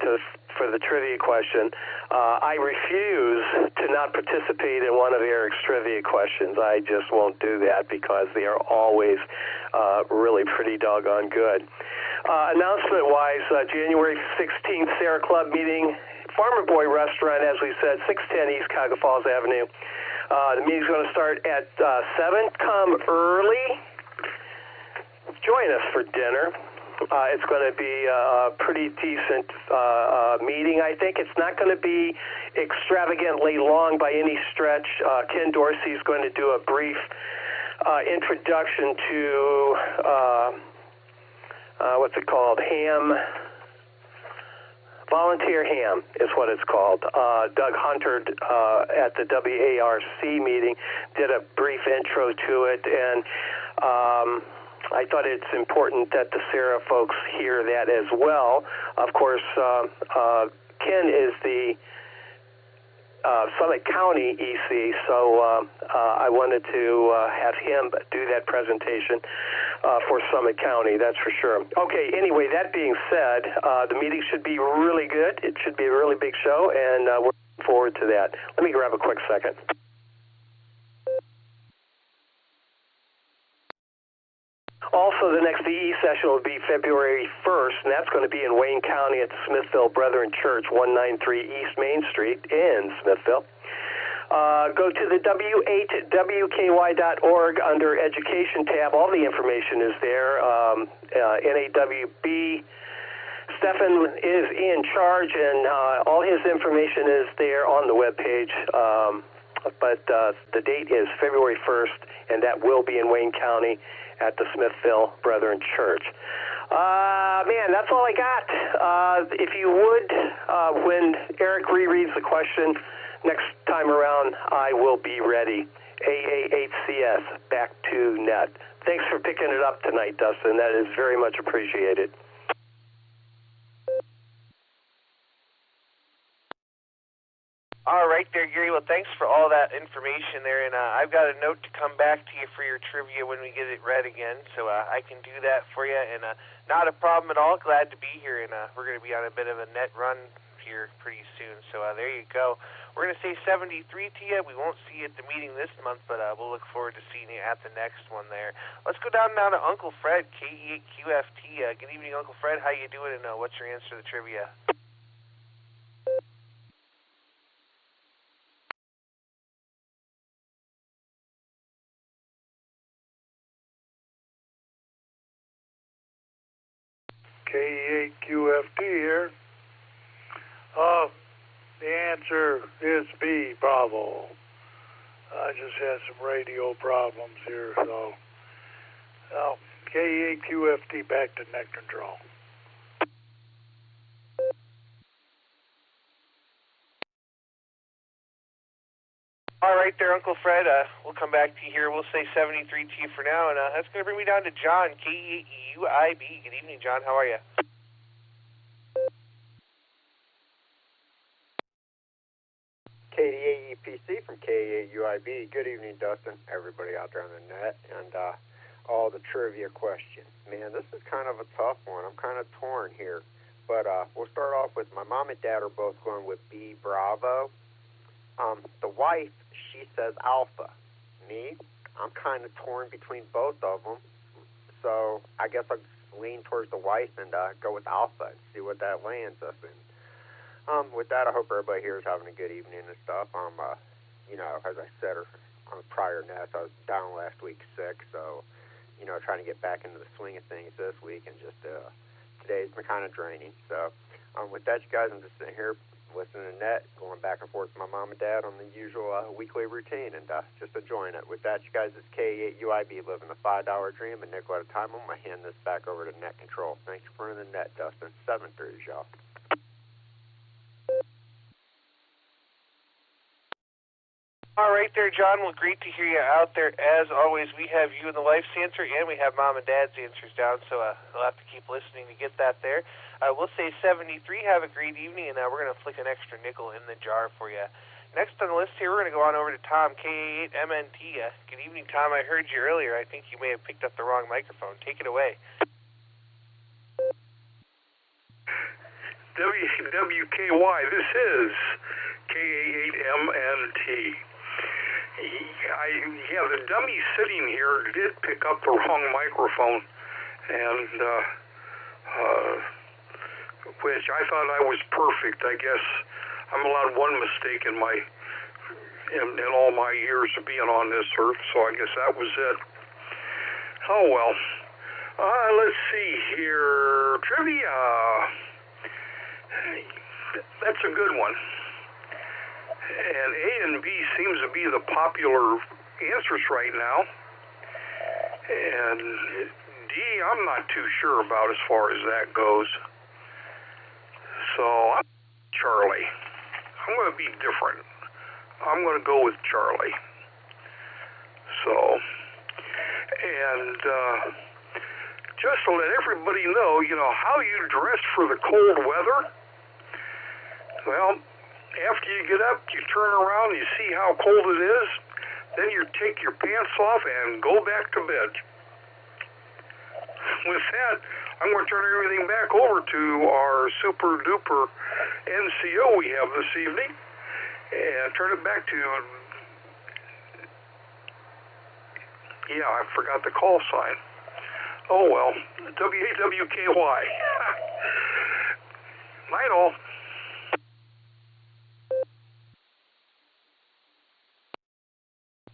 for the trivia question. I refuse to not participate in one of Eric's trivia questions. I just won't do that because they are always really pretty doggone good. Announcement-wise, January 16th, Sarah Club meeting, Farmer Boy Restaurant, as we said, 610 East Cuyahoga Falls Avenue. The meeting's going to start at 7. Come early. Join us for dinner. It's going to be a pretty decent meeting, I think. It's not going to be extravagantly long by any stretch. Ken Dorsey is going to do a brief introduction to what's it called? Volunteer Ham is what it's called. Doug Hunter at the WARC meeting did a brief intro to it, and I thought it's important that the Sarah folks hear that as well. Of course, Ken is the Summit County EC, so I wanted to have him do that presentation for Summit County, that's for sure. Okay, anyway, that being said, the meeting should be really good. It should be a really big show, and we're looking forward to that. Let me grab a quick second. Also, the next DE session will be February 1st, and that's going to be in Wayne County at the Smithville Brethren Church, 193 East Main Street in Smithville. Go to the W8WKY.org under Education tab. All the information is there. NAWB. Stefan is in charge, and all his information is there on the webpage. But the date is February 1st, and that will be in Wayne County at the Smithville Brethren Church. Man, that's all I got. If you would, when Eric rereads the question next time around, I will be ready. AA8CS, back to net. Thanks for picking it up tonight, Dustin. That is very much appreciated. All right there, Gary. Well, thanks for all that information there, and I've got a note to come back to you for your trivia when we get it read again, so I can do that for you, and not a problem at all. Glad to be here, and we're going to be on a bit of a net run here pretty soon, so there you go. We're going to say 73 to you. We won't see you at the meeting this month, but we'll look forward to seeing you at the next one there. Let's go down now to Uncle Fred, KE8QFT. Good evening, Uncle Fred. How you doing, and what's your answer to the trivia? KE8QFT here. The answer is B, Bravo. I just had some radio problems here, so KE8QFT back to net control. All right there, Uncle Fred. We'll come back to you here. We'll say 73 to you for now, and that's going to bring me down to John, KE8UIB. Good evening, John. How are you? KD8EPC from KE8UIB. Good evening, Dustin, everybody out there on the net, and all the trivia questions. Man, this is kind of a tough one. I'm kind of torn here, but we'll start off with my mom and dad are both going with B, Bravo. The wife, she says Alpha. Me, I'm kind of torn between both of them, so I guess I'll lean towards the wife and go with Alpha and see what that lands us in. With that, I hope everybody here is having a good evening and stuff. As I said on the prior nest, I was down last week sick, so, trying to get back into the swing of things this week, and just today's been kind of draining. So, with that, you guys, I'm just sitting here listening to net, going back and forth with my mom and dad on the usual weekly routine, and just enjoying it. With that, you guys, it's KE8UIB, living the $5 dream, and nickel at a time. I'm going to hand this back over to net control. Thanks for running the net, Dustin. 7-3, y'all. All right there, John. Well, great to hear you out there. As always, we have you and the wife's answer, and we have Mom and Dad's answers down, so we'll have to keep listening to get that there. We'll say 73. Have a great evening, and we're going to flick an extra nickel in the jar for you. Next on the list here, we're going to go on over to Tom, KA8MNT. Good evening, Tom. I heard you earlier. I think you may have picked up the wrong microphone. Take it away. WKY, this is KA8MNT. The dummy sitting here did pick up the wrong microphone, and which I thought I was perfect. I guess I'm allowed one mistake in all my years of being on this earth, so I guess that was it. Oh well. Let's see here. Trivia. That's a good one. And A and B seems to be the popular answers right now. And D, I'm not too sure about as far as that goes. So, Charlie. I'm going to be different. I'm going to go with Charlie. So, and just to let everybody know, how you dress for the cold weather. Well, after you get up, you turn around, you see how cold it is, then you take your pants off and go back to bed. With that, I'm going to turn everything back over to our super duper NCO we have this evening and turn it back to, I forgot the call sign. Oh well, WAWKY. Night all.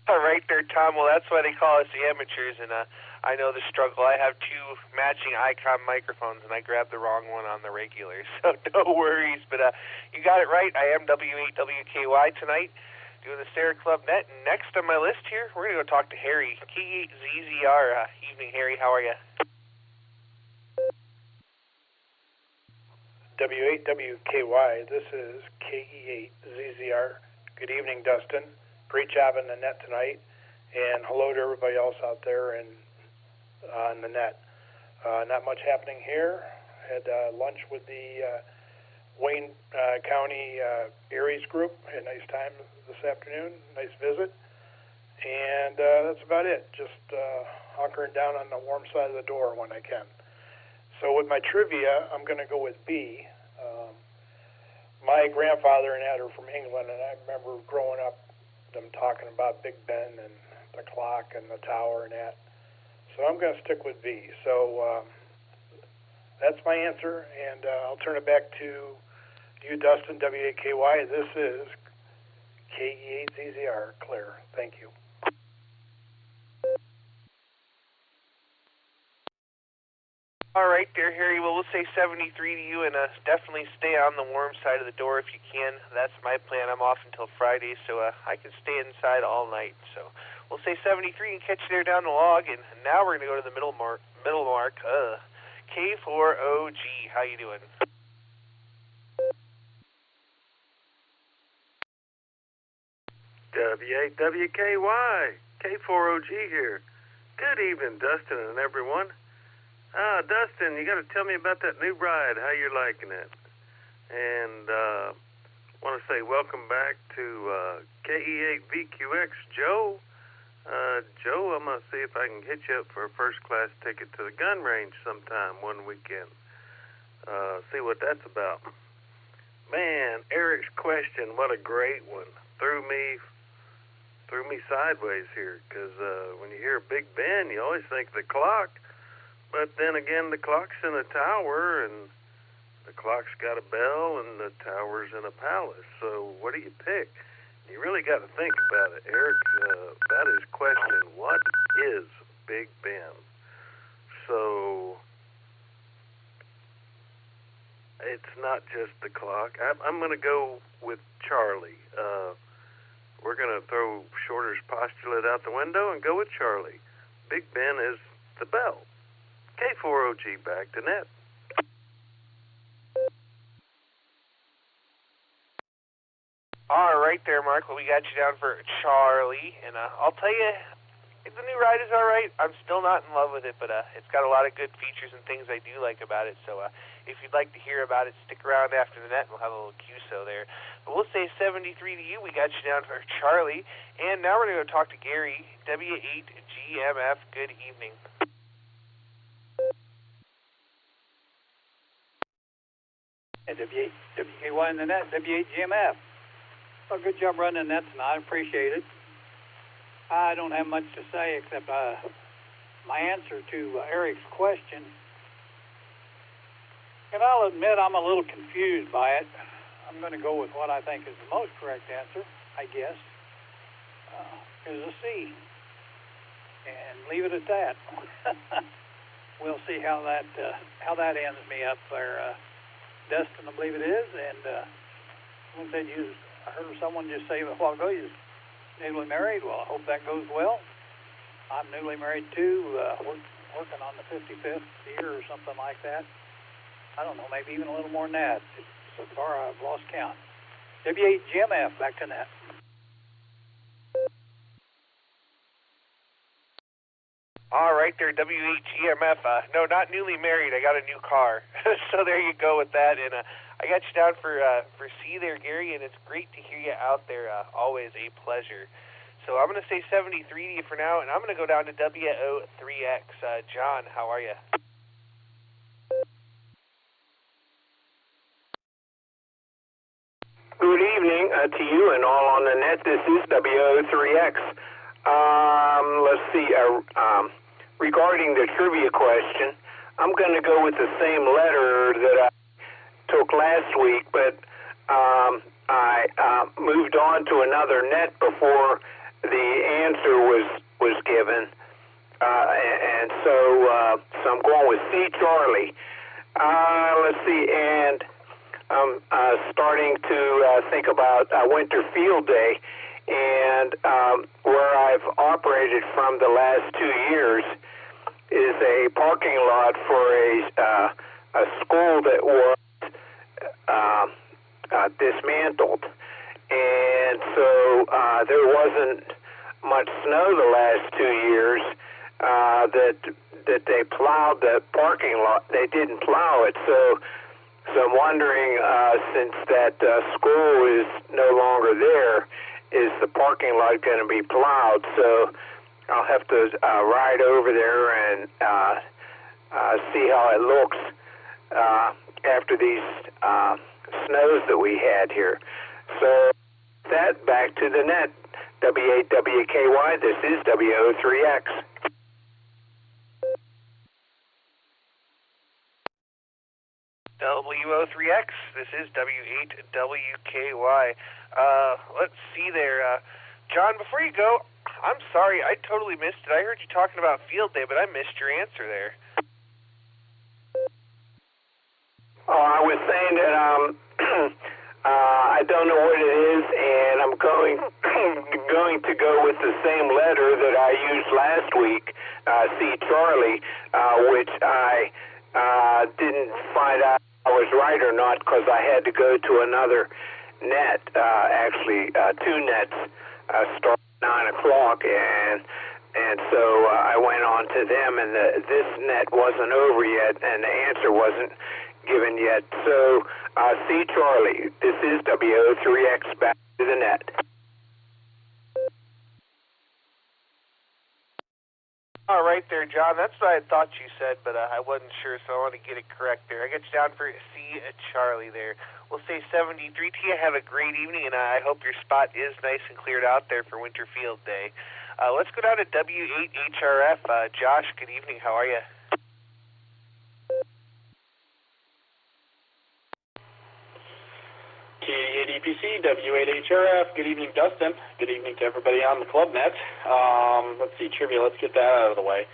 All right there, Tom. Well, that's why they call us the amateurs, and I know the struggle. I have two matching Icon microphones, and I grabbed the wrong one on the regular, so no worries. But you got it right. I am W8WKY tonight, doing the Sarah Club Net. And next on my list here, we're going to go talk to Harry, K8ZZR. Evening, Harry. How are you? W8WKY. This is KE8ZZR. Good evening, Dustin. Great job on the net tonight, and hello to everybody else out there and on the net. Not much happening here. Had lunch with the Wayne County Aries group. Had a nice time this afternoon, nice visit. And that's about it. Just hunkering down on the warm side of the door when I can. So with my trivia, I'm going to go with B. My grandfather and dad are from England, and I remember growing up them talking about Big Ben and the clock and the tower and that. So I'm going to stick with B. So that's my answer, and I'll turn it back to you, Dustin, W8KY. This is KE8ZZR, Claire. Thank you. All right there, Harry. Well, we'll say 73 to you, and definitely stay on the warm side of the door if you can. That's my plan. I'm off until Friday, so I can stay inside all night. So we'll say 73 and catch you there down the log. And now we're going to go to the middle mark. K4OG. How you doing? W8WKY, K4OG here. Good evening, Dustin and everyone. Dustin, you got to tell me about that new ride, how you're liking it. And want to say welcome back to KE8VQX, Joe. Joe, I'm going to see if I can hit you up for a first-class ticket to the gun range sometime one weekend. See what that's about. Man, Eric's question, what a great one. Threw me sideways here, because when you hear Big Ben, you always think the clock. But then again, the clock's in a tower, and the clock's got a bell, and the tower's in a palace. So what do you pick? You really got to think about it, Eric. That is question, what is Big Ben? So it's not just the clock. I'm going to go with Charlie. We're going to throw Shorter's postulate out the window and go with Charlie. Big Ben is the bell. K4OG back to net. All right there, Mark. Well, we got you down for Charlie, and I'll tell you, the new ride is all right. I'm still not in love with it, but it's got a lot of good features and things I do like about it. So if you'd like to hear about it, stick around after the net, and we'll have a little QSO there. But we'll say 73 to you. We got you down for Charlie, and now we're going to go talk to Gary, W8GMF. Good evening. WKY in the net, W8GMF. Well, good job running the net tonight. I appreciate it. I don't have much to say except my answer to Eric's question. And I'll admit I'm a little confused by it. I'm going to go with what I think is the most correct answer, I guess, is a C. And leave it at that. We'll see how that ends me up there. Dustin, I believe it is, and I heard someone just say a while ago you're newly married. Well, I hope that goes well. I'm newly married too, working on the 55th year or something like that. I don't know, maybe even a little more than that. So far, I've lost count. W8GMF, back to net. All right there, W8GMF. No, not newly married. I got a new car. So there you go with that. And I got you down for C there, Gary, and it's great to hear you out there. Always a pleasure. So I'm going to say 73 to you for now, and I'm going to go down to WO3X. John, how are you? Good evening to you and all on the net. This is WO3X. Let's see. Regarding the trivia question, I'm going to go with the same letter that I took last week, but I moved on to another net before the answer was given, and so I'm going with C, Charlie. Let's see, and I'm starting to think about Winter Field Day, and where I've operated from the last 2 years is a parking lot for a school that was dismantled, and so there wasn't much snow the last 2 years that they plowed the parking lot. They didn't plow it, so So I'm wondering, since that school is no longer there, is the parking lot going to be plowed? So I'll have to ride over there and see how it looks after these snows that we had here. So that back to the net. W8WKY, this is WO3X. WO3X, this is W8WKY. Let's see there. John, before you go, I'm sorry, I totally missed it. I heard you talking about field day, but I missed your answer there. Oh, I was saying that I don't know what it is, and I'm going to go with the same letter that I used last week, C. Charlie, which I didn't find out I was right or not because I had to go to another net, actually 2 nets start at 9 o'clock, and so I went on to them, and this net wasn't over yet, and the answer wasn't given yet. So, C. Charlie, this is WO3X, back to the net. All right there, John. That's what I thought you said, but I wasn't sure, so I want to get it correct there. I got you down for C. Charlie there. We'll say 73 to you. Have a great evening, and I hope your spot is nice and cleared out there for Winter Field Day. Let's go down to W8HRF. Josh, good evening. How are you? K88EPC, W8HRF. Good evening, Dustin. Good evening to everybody on the club net. Let's see, trivia, let's get that out of the way.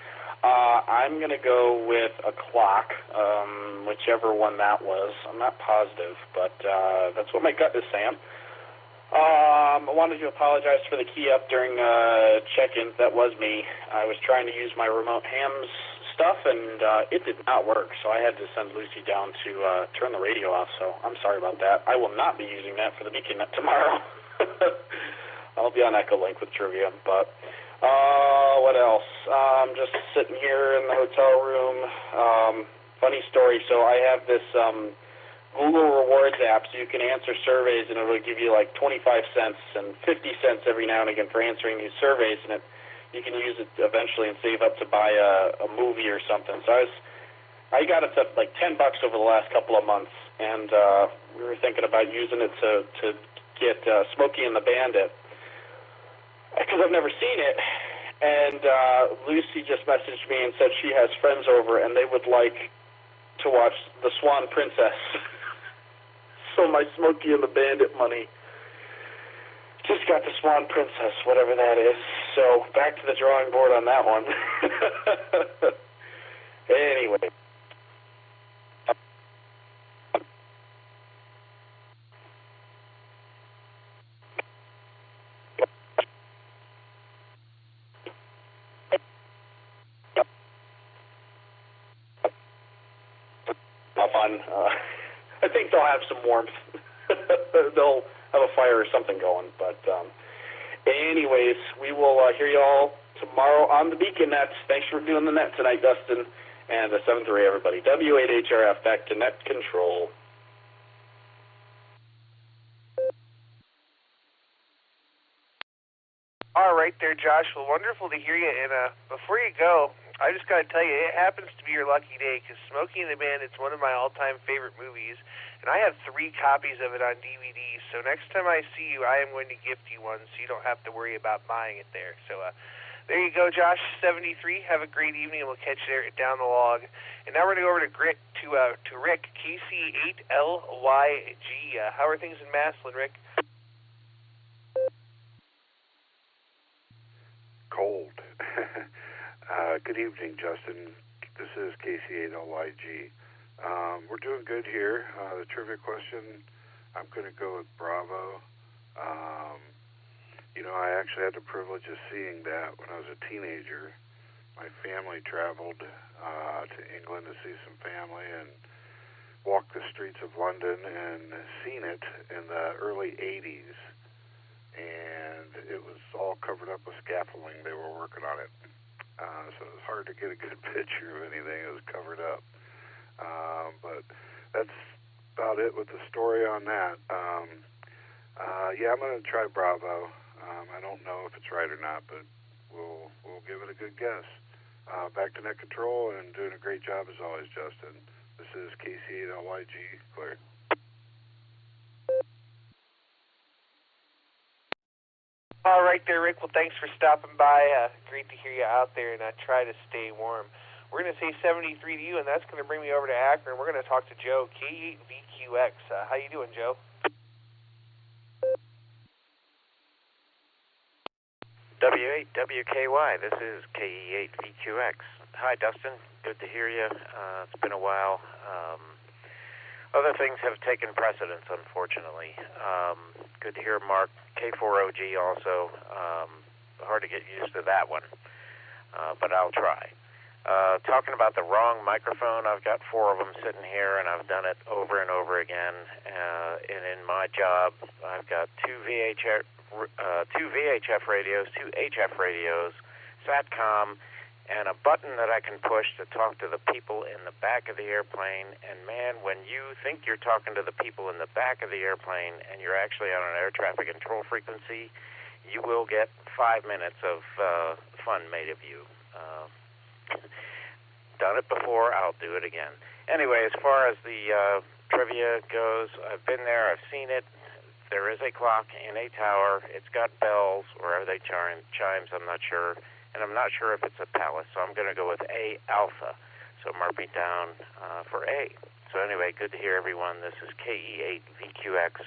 I'm going to go with a clock, whichever one that was. I'm not positive, but that's what my gut is saying. I wanted to apologize for the key up during check-ins. That was me. I was trying to use my remote hams stuff, and it did not work, so I had to send Lucy down to turn the radio off, so I'm sorry about that. I will not be using that for the beacon net tomorrow. I'll be on Echolink with trivia, but what else? I'm just sitting here in the hotel room. Funny story, so I have this Google Rewards app, so you can answer surveys, and it'll give you like 25 cents and 50 cents every now and again for answering these surveys, and you can use it eventually and save up to buy a movie or something. So I got it to like $10 over the last couple of months, and we were thinking about using it to get Smokey and the Bandit, because I've never seen it. And Lucy just messaged me and said she has friends over and they would like to watch The Swan Princess. So my Smokey and the Bandit money just got The Swan Princess, whatever that is. So back to the drawing board on that one. Anyway. Fun. I think they'll have some warmth. They'll have a fire or something going. But anyways, we will hear you all tomorrow on the Beacon Nets. Thanks for doing the net tonight, Dustin. And the 7-3, everybody. W8HRF, back to net control. All right there, Josh. Well, wonderful to hear you. And before you go, I just got to tell you, it happens to be your lucky day because Smokey and the Bandit's one of my all-time favorite movies, and I have 3 copies of it on DVD. So next time I see you, I am going to gift you one so you don't have to worry about buying it there. So there you go, Josh, 73. Have a great evening, and we'll catch you there down the log. And now we're going to go over to Rick, KC8LYG. How are things in Maslin, Rick? Cold. Good evening, Justin. This is KC8LYG. We're doing good here. The trivia question, I'm going to go with Bravo. I actually had the privilege of seeing that when I was a teenager. My family traveled to England to see some family and walked the streets of London and seen it in the early 80s. And it was all covered up with scaffolding. They were working on it. So it was hard to get a good picture of anything. It was covered up. But that's about it with the story on that. Yeah, I'm going to try Bravo. I don't know if it's right or not, but we'll give it a good guess. Back to net control and doing a great job as always, Justin. This is KC8LYG, clear. All right there, Rick. Well, thanks for stopping by. Great to hear you out there, and try to stay warm. We're going to say 73 to you, and that's going to bring me over to Akron. We're going to talk to Joe, K8VQX. How you doing, Joe? W8WKY, this is KE8VQX. Hi, Dustin. Good to hear you. It's been a while. Other things have taken precedence, unfortunately. Good to hear Mark. K4OG also. Hard to get used to that one, but I'll try. Talking about the wrong microphone, I've got 4 of them sitting here, and I've done it over and over again. And in my job, I've got 2 VHF radios, 2 HF radios, SATCOM, and a button that I can push to talk to the people in the back of the airplane. And man, when you think you're talking to the people in the back of the airplane and you're actually on an air traffic control frequency, you will get 5 minutes of fun made of you. Done it before, I'll do it again. Anyway, as far as the trivia goes, I've been there, I've seen it. There is a clock in a tower. It's got bells, wherever they chimes, I'm not sure. And I'm not sure if it's a palace, so I'm going to go with A Alpha. So mark me down for A. So anyway, good to hear everyone. This is KE8VQX,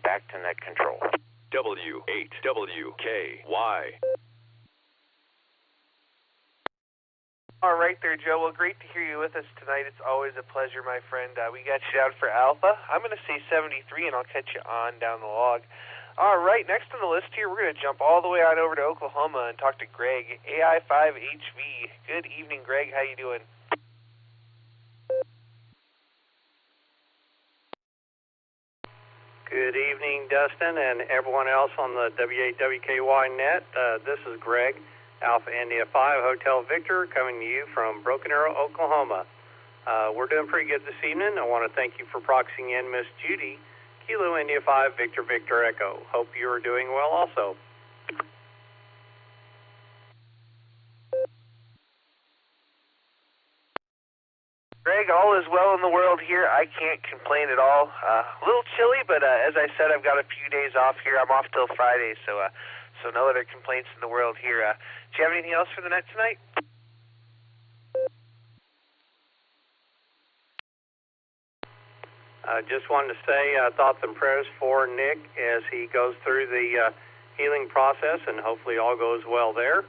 back to net control. W8WKY. All right there, Joe. Well, great to hear you with us tonight. It's always a pleasure, my friend. We got you down for Alpha. I'm going to say 73, and I'll catch you on down the log. All right, next on the list here, we're going to jump all the way on over to Oklahoma and talk to Greg, AI5HV. Good evening, Greg. How you doing? Good evening, Dustin, and everyone else on the W8WKY net. This is Greg, Alpha India 5 Hotel Victor, coming to you from Broken Arrow, Oklahoma. We're doing pretty good this evening. I want to thank you for proxying in Miss Judy, Kilo India 5 Victor Victor Echo. Hope you are doing well also. Greg, all is well in the world here. I can't complain at all. A little chilly, but as I said, I've got a few days off here. I'm off till Friday, so no other complaints in the world here. Do you have anything else for the net tonight? I just wanted to say thoughts and prayers for Nick as he goes through the healing process, and hopefully all goes well there.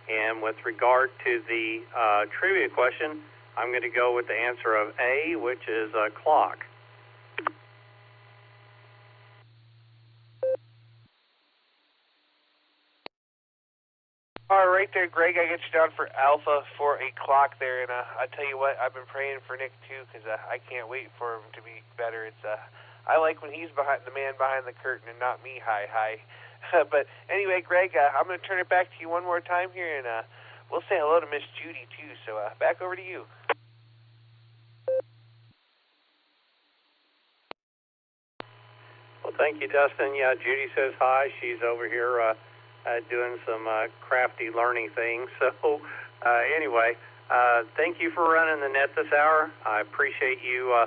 And with regard to the trivia question, I'm going to go with the answer of A, which is a clock. All right there, Greg. I get you down for Alpha for a clock there, and I tell you what, I've been praying for Nick too, because I can't wait for him to be better. It's I like when he's the man behind the curtain and not me. Hi. But anyway, Greg, I'm going to turn it back to you one more time here, and we'll say hello to Miss Judy too. So back over to you. Well, thank you, Dustin. Yeah, Judy says hi. She's over here doing some crafty learning things. So anyway, thank you for running the net this hour. I appreciate you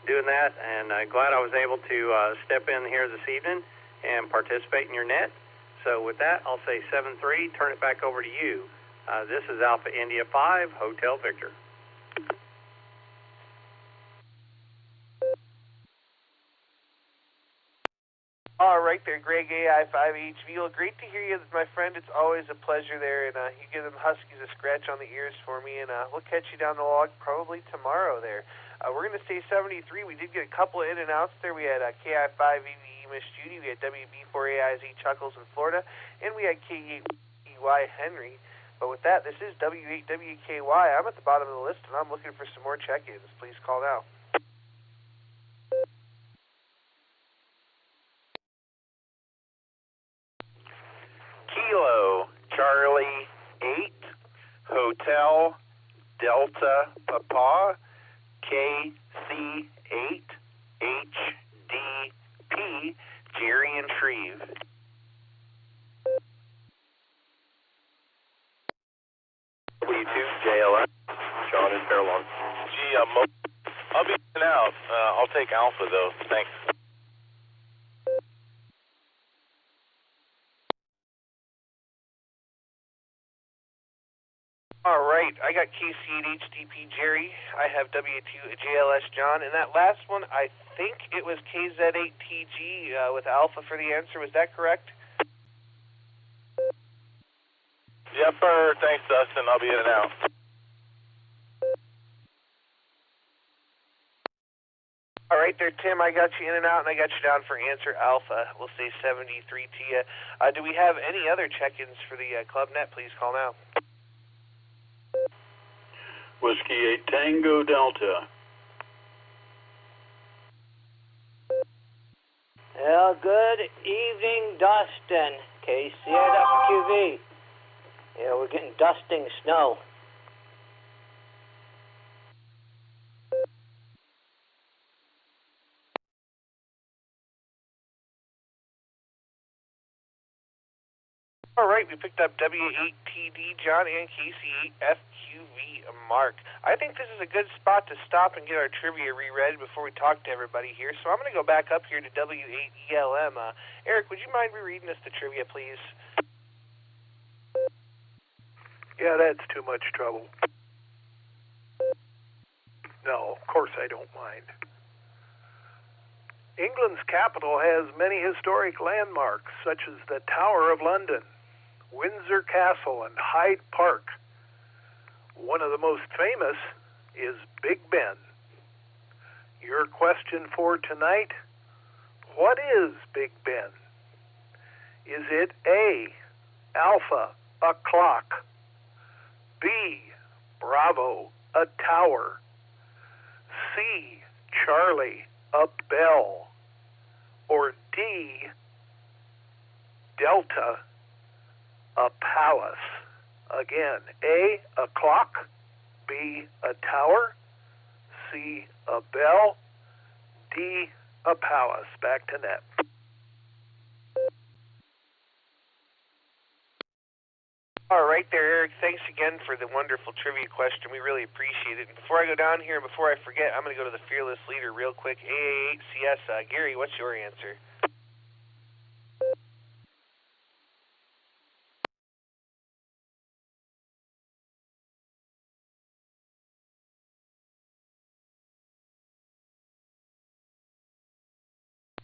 doing that, and glad I was able to step in here this evening and participate in your net. So with that, I'll say 7-3, turn it back over to you. This is Alpha India 5, Hotel Victor. All right there, Greg, AI5HV. Well, great to hear you, my friend. It's always a pleasure there, and you give them Huskies a scratch on the ears for me, and we'll catch you down the log probably tomorrow there. We're going to say 73. We did get a couple of in and outs there. We had KI5EVE Miss Judy, we had WB4AIZ Chuckles in Florida, and we had K8EY Henry. But with that, this is W8WKY. I'm at the bottom of the list, and I'm looking for some more check-ins. Please call now. Kilo Charlie 8 Hotel Delta Papa KC8 HDP, Jerry and Shreve. W2JLS, John in Fairlawn. Gee, I'll be in and out. I'll take Alpha, though. Thanks. All right, I got KC8HDP Jerry. I have W2JLS John, and that last one, I think it was KZ8TG with Alpha for the answer. Was that correct? Yep, sir. Thanks, Dustin. I'll be in and out. All right there, Tim. I got you in and out, and I got you down for answer Alpha. We'll say 73 to you. Do we have any other check-ins for the club net? Please call now. Whiskey 8 Tango Delta. Well, good evening, Dustin. KCAWQV. Yeah, we're getting dusting snow. All right, we picked up W8TD John and KC8FQV Mark. I think this is a good spot to stop and get our trivia reread before we talk to everybody here. So I'm going to go back up here to W8ELM. Eric, would you mind rereading us the trivia, please? Yeah, that's too much trouble. No, of course I don't mind. England's capital has many historic landmarks, such as the Tower of London, Windsor Castle, and Hyde Park. One of the most famous is Big Ben. Your question for tonight, what is Big Ben? Is it A, Alpha, a clock, B, Bravo, a tower, C, Charlie, a bell, or D, Delta, a palace? Again, A, a clock, B, a tower, C, a bell, D, a palace. Back to net. All right there, Eric. Thanks again for the wonderful trivia question. We really appreciate it. And before I go down here, before I forget, I'm going to go to the fearless leader real quick. AA8CS. Gary, what's your answer?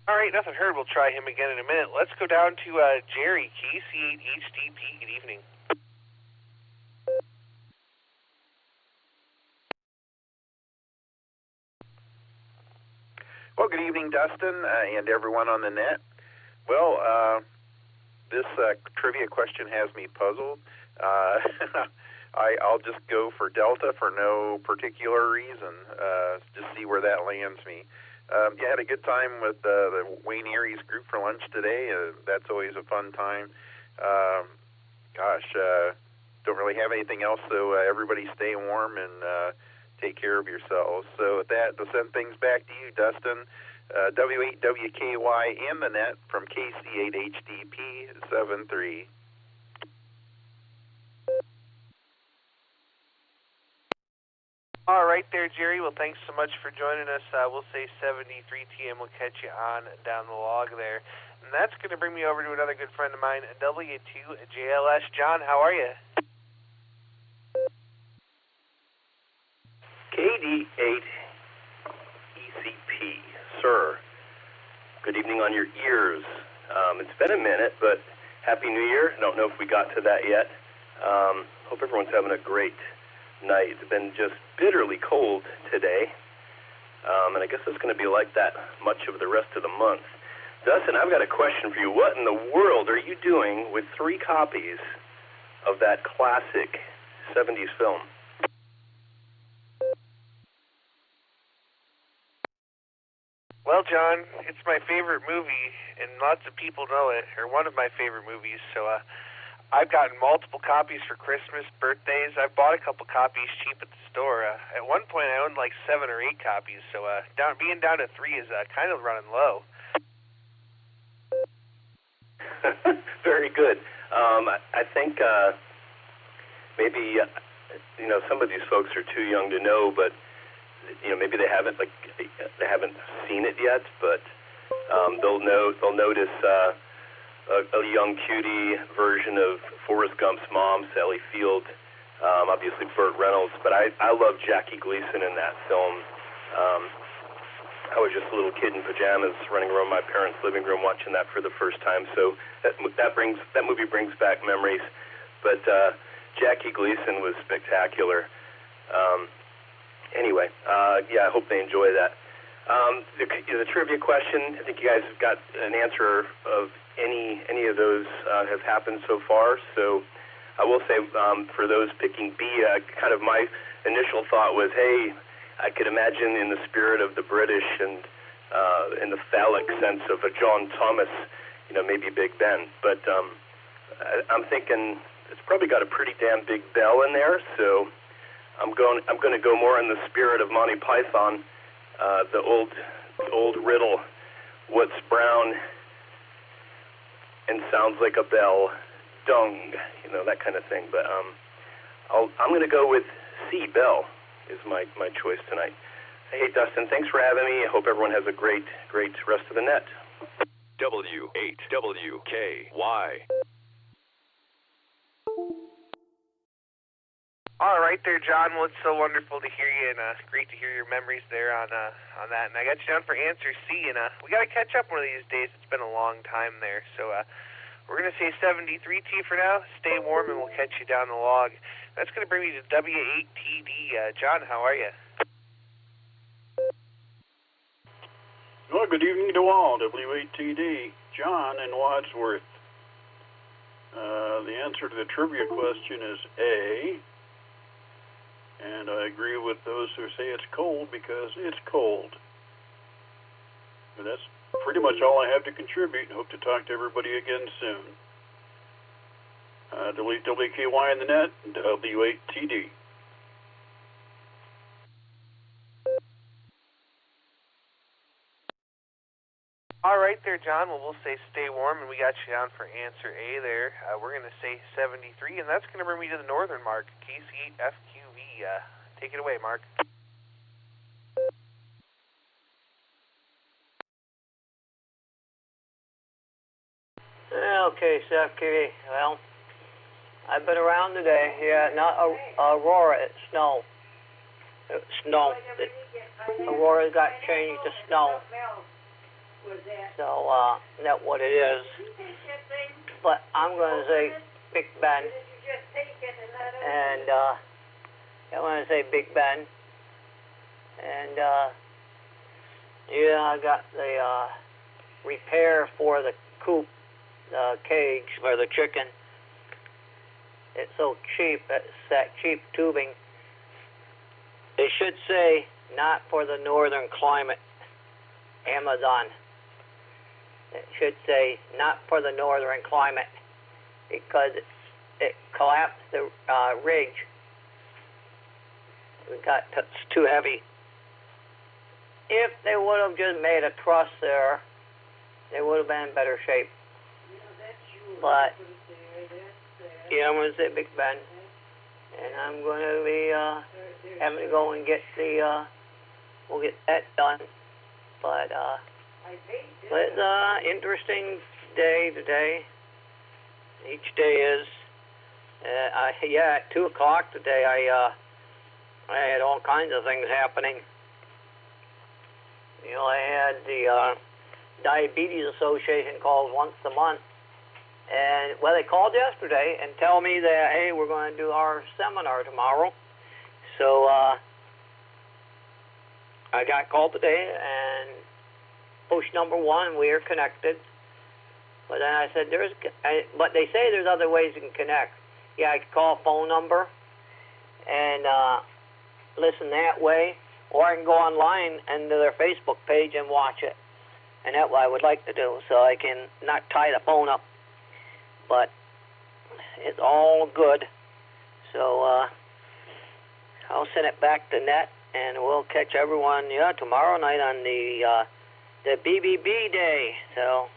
All right, nothing heard. We'll try him again in a minute. Let's go down to Jerry, KC8HDP. Good evening. Well, good evening, Dustin, and everyone on the net. Well, this trivia question has me puzzled. I'll just go for Delta for no particular reason, just see where that lands me. You had a good time with the Wayne Erie's group for lunch today. That's always a fun time. Don't really have anything else, so everybody stay warm and take care of yourselves. So with that, to send things back to you, Dustin, W8WKY and the net from KC8HDP 73. All right there, Jerry. Well, thanks so much for joining us. We'll say 73 TM. We'll catch you on down the log there. And that's going to bring me over to another good friend of mine, W2JLS. John, how are you? KD8ECP, sir. Good evening on your ears. It's been a minute, but Happy New Year. I don't know if we got to that yet. Hope everyone's having a great night. It's been just bitterly cold today, and I guess it's going to be like that much of the rest of the month. Dustin, I've got a question for you. What in the world are you doing with 3 copies of that classic 70s film? Well, John, it's my favorite movie, and lots of people know it, or one of my favorite movies, so I've gotten multiple copies for Christmas, birthdays. I've bought a couple copies cheap at the store. At one point, I owned like 7 or 8 copies, so being down to 3 is kind of running low. Very good. I think maybe some of these folks are too young to know, but maybe they haven't seen it yet, but they'll notice a young cutie version of Forrest Gump's mom, Sally Field, obviously Burt Reynolds, but I love Jackie Gleason in that film. I was just a little kid in pajamas running around my parents' living room watching that for the first time, so that movie brings back memories. But Jackie Gleason was spectacular. Anyway, I hope they enjoy that. The trivia question, I think you guys have got an answer of any of those have happened so far. So I will say for those picking B, kind of my initial thought was, hey, I could imagine in the spirit of the British and in the phallic sense of a John Thomas, maybe Big Ben. But I'm thinking it's probably got a pretty damn big bell in there. So I'm going to go more in the spirit of Monty Python, the old riddle, what's brown and sounds like a bell, dung, that kind of thing. But I'm going to go with C, bell, is my choice tonight. Hey, Dustin, thanks for having me. I hope everyone has a great rest of the net. W8WKY. All right there, John. Well, it's so wonderful to hear you, and great to hear your memories there on that. And I got you down for answer C, and we got to catch up one of these days. It's been a long time there. So we're going to say 73T for now. Stay warm, and we'll catch you down the log. That's going to bring me to W8TD. John, how are you? Well, good evening to all. W8TD. John in Wadsworth. The answer to the trivia question is A. And I agree with those who say it's cold because it's cold. And that's pretty much all I have to contribute. Hope to talk to everybody again soon. Delete WKY in the net, W8TD. All right there, John. Well, we'll say stay warm, and we got you down for answer A there. We're going to say 73, and that's going to bring me to the northern mark, KC8FQV. Take it away, Mark. Okay, FQV. Well, I've been around today. Yeah, not Aurora, it's snow. Snow. Aurora got changed to snow. So, that's what it is. But I'm going to say Big Ben. And, I'm going to say Big Ben. And, I got the repair for the coop, the cage for the chicken. It's so cheap. It's that cheap tubing. It should say not for the northern climate. Amazon. It should say not for the northern climate because it collapsed the ridge. It's too heavy. If they would have just made a truss there, they would have been in better shape. But I'm going to say Big Ben, and I'm going to be having to go and get we'll get that done. But it's an interesting day today. Each day is. At 2 o'clock today, I had all kinds of things happening. I had the Diabetes Association calls once a month. And, they called yesterday and tell me that, hey, we're going to do our seminar tomorrow. So, I got called today and push number 1, we are connected. But then I said, but they say there's other ways you can connect. Yeah, I can call a phone number and listen that way, or I can go online and to their Facebook page and watch it. And that's what I would like to do, so I can not tie the phone up. But it's all good. So I'll send it back to net, and we'll catch everyone tomorrow night on the BBB day. So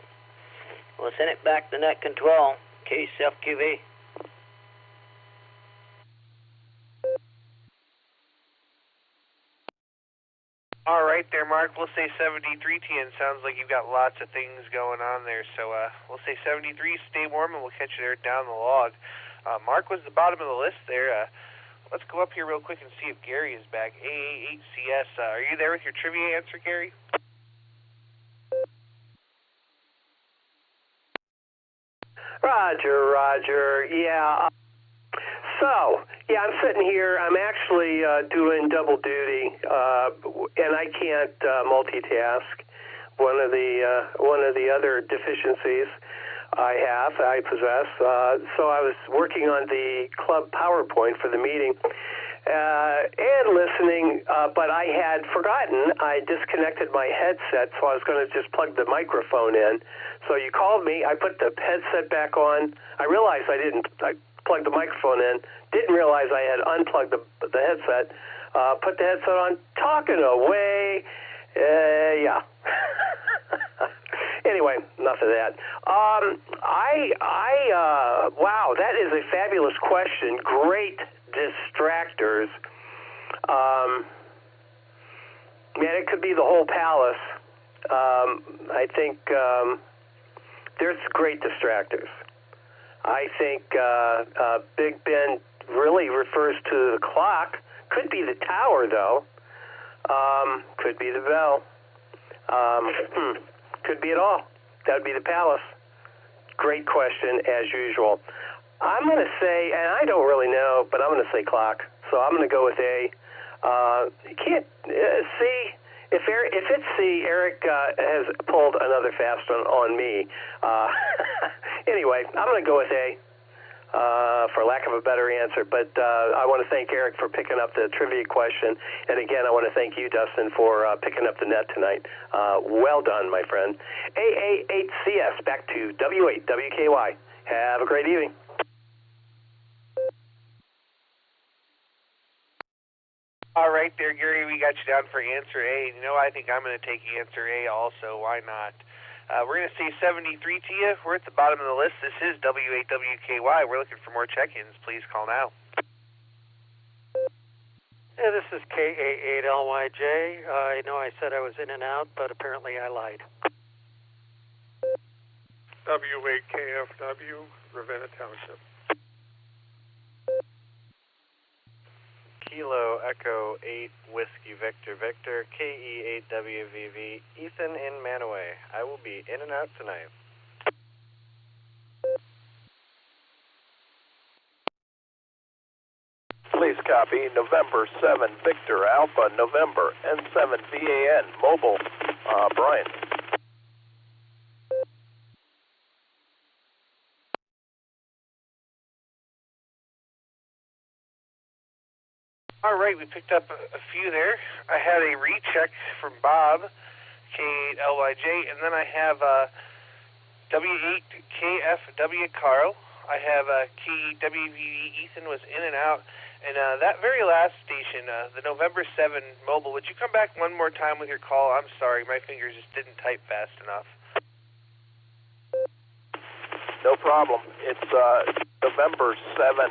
we'll send it back to net control, KCFQV. All right there, Mark. We'll say 73TN. Sounds like you've got lots of things going on there. So we'll say 73. Stay warm, and we'll catch you there down the log. Mark was the bottom of the list there. Let's go up here real quick and see if Gary is back. AA8CS. Are you there with your trivia answer, Gary? Roger. Yeah. So, I'm sitting here. I'm actually doing double duty, and I can't multitask. One of the other deficiencies I possess. So I was working on the club PowerPoint for the meeting and listening, but I had forgotten. I disconnected my headset, so I was going to just plug the microphone in. So you called me. I put the headset back on. I realized I didn't. I plugged the microphone in. Didn't realize I had unplugged the headset. Put the headset on. Talking away. Yeah. Anyway, enough of that. Wow, that is a fabulous question. Great distractors. Man, it could be the whole palace. I think there's great distractors. I think Big Ben really refers to the clock. Could be the tower, though. Could be the bell. Could be it all. That would be the palace. Great question, as usual. I'm going to say, and I don't really know, but I'm going to say clock. So I'm going to go with A. You can't see. If it's C, Eric has pulled another fast one on me. Anyway, I'm going to go with A. For lack of a better answer. But I want to thank Eric for picking up the trivia question. And again, I want to thank you, Dustin, for picking up the net tonight. Well done, my friend. AA8CS, back to W8WKY. Have a great evening. All right there, Gary. We got you down for answer A. I think I'm going to take answer A also. Why not? We're going to say 73 to you. We're at the bottom of the list. This is W8WKY. We're looking for more check-ins. Please call now. Yeah, this is KA8LYJ. I know I said I was in and out, but apparently I lied. W8KFW, Ravenna Township. Kilo Echo 8 Whiskey Victor KE8WVV Ethan in Manaway. I will be in and out tonight. Please copy November 7 Victor Alpha November N7 VAN Mobile. Brian. All right, we picked up a few there. I had a recheck from Bob, K8LYJ, and then I have W8KFW Carl. I have KEWVV Ethan was in and out. And that very last station, the November 7 Mobile, would you come back one more time with your call? I'm sorry, my fingers just didn't type fast enough. No problem. It's November 7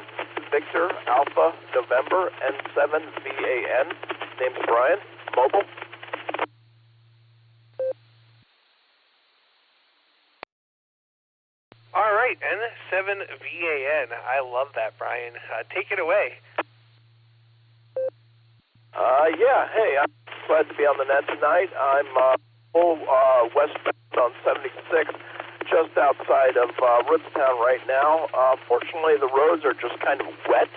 Victor Alpha November N7 VAN. Name's Brian. Mobile. All right, N7 VAN. I love that, Brian. Take it away. Yeah, hey, I'm glad to be on the net tonight. I'm westbound on 76, just outside of Rootstown right now. Fortunately, the roads are just kind of wet,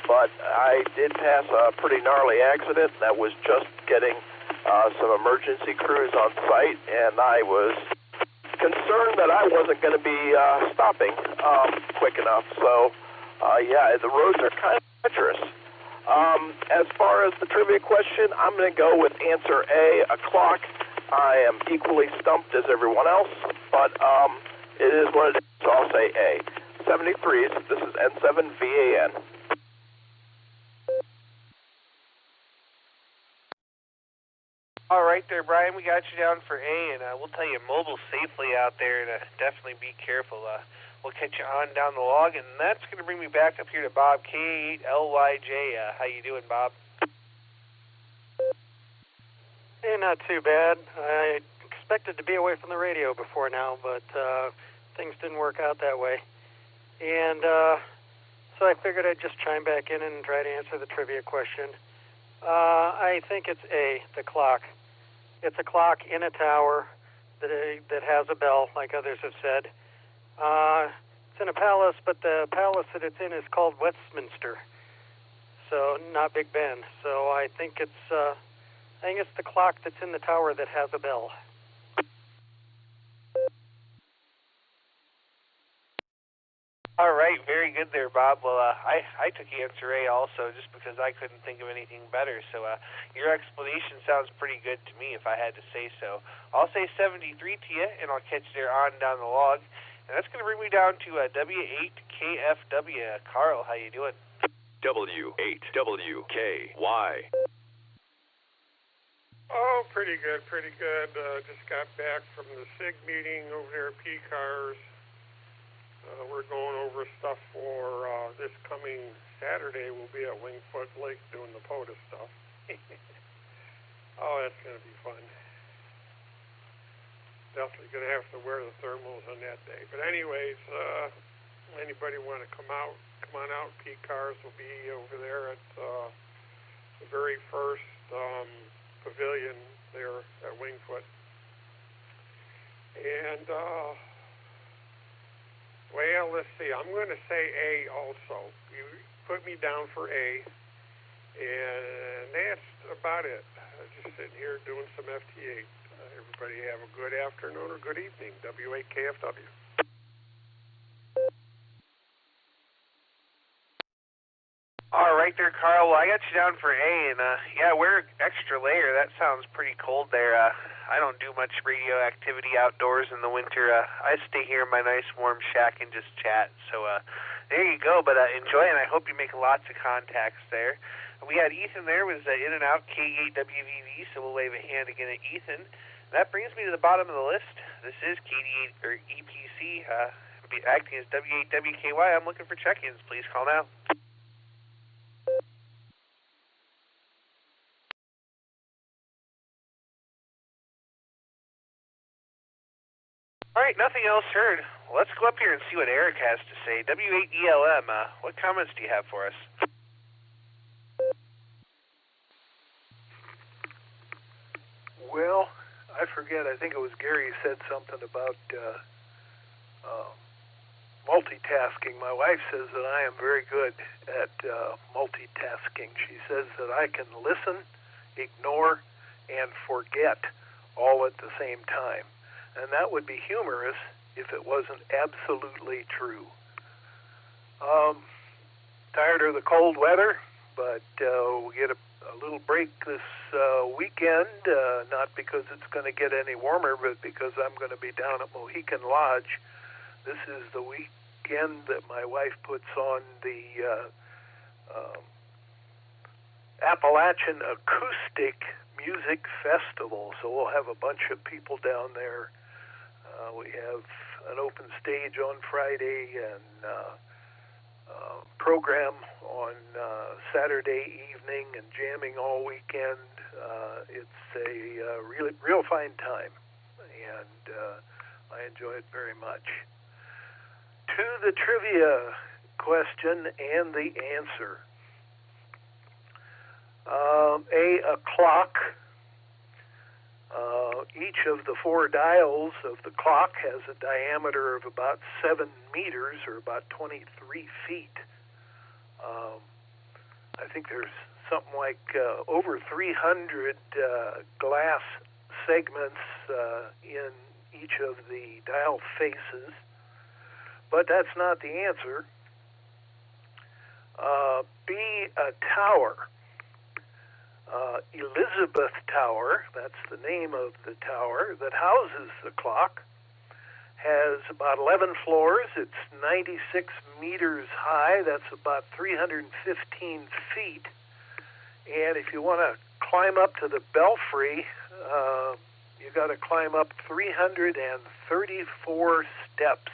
but I did pass a pretty gnarly accident that was just getting some emergency crews on site, and I was concerned that I wasn't going to be stopping quick enough. So, yeah, the roads are kind of treacherous. As far as the trivia question, I'm going to go with answer A, a clock. I am equally stumped as everyone else, but it is what it is, so I'll say A. 73s. This is N7VAN. All right there, Brian. We got you down for A, and we'll tell you mobile safely out there, and definitely be careful. We'll catch you on down the log, and that's going to bring me back up here to Bob, K8LYJ. How you doing, Bob? Hey, not too bad. I expected to be away from the radio before now, but things didn't work out that way. And so I figured I'd just chime back in and try to answer the trivia question. I think it's A, the clock. It's a clock in a tower that has a bell, like others have said. It's in a palace, but the palace that it's in is called Westminster, so not Big Ben. So I think it's the clock that's in the tower that has a bell. All right, very good there, Bob. Well, I took answer A also just because I couldn't think of anything better. So your explanation sounds pretty good to me if I had to say so. I'll say 73 to you, and I'll catch you there on down the log. And that's going to bring me down to W8KFW. Carl, how you doing? W8WKY. Oh, pretty good, pretty good. Just got back from the SIG meeting over there at P-Cars. We're going over stuff for this coming Saturday. We'll be at Wingfoot Lake doing the POTA stuff. Oh, that's going to be fun. Definitely going to have to wear the thermals on that day. But anyways, anybody want to come on out. P-Cars will be over there at the very first pavilion there at Wingfoot. And well, let's see. I'm going to say A also. You put me down for A, and that's about it. Just sitting here doing some FT8. Everybody have a good afternoon or good evening. W8KFW. All right there, Carl. Well, I got you down for A, and yeah, wear extra layer. That sounds pretty cold there. I don't do much radio activity outdoors in the winter. I stay here in my nice warm shack and just chat. So there you go. But enjoy, and I hope you make lots of contacts there. We had Ethan there, was in and out K8WVV, so we'll wave a hand again at Ethan. That brings me to the bottom of the list. This is KD8 or EPC, acting as W8WKY. I'm looking for check-ins. Please call now. All right, nothing else heard. Let's go up here and see what Eric has to say. W8ELM, what comments do you have for us? Well, I forget. I think it was Gary said something about multitasking. My wife says that I am very good at multitasking. She says that I can listen, ignore, and forget all at the same time. And that would be humorous if it wasn't absolutely true. Tired of the cold weather, but we'll get a little break this weekend, not because it's going to get any warmer, but because I'm going to be down at Mohican Lodge. This is the weekend that my wife puts on the Appalachian Acoustic Music Festival, so we'll have a bunch of people down there. We have an open stage on Friday and program on Saturday evening and jamming all weekend. It's a real fine time, and I enjoy it very much. To the trivia question and the answer. A clock. Each of the four dials of the clock has a diameter of about 7 meters, or about 23 feet. I think there's something like over 300 glass segments in each of the dial faces. But that's not the answer. B, a tower. Elizabeth Tower, that's the name of the tower that houses the clock, has about 11 floors. It's 96 meters high. That's about 315 feet. And if you want to climb up to the belfry, you got to climb up 334 steps.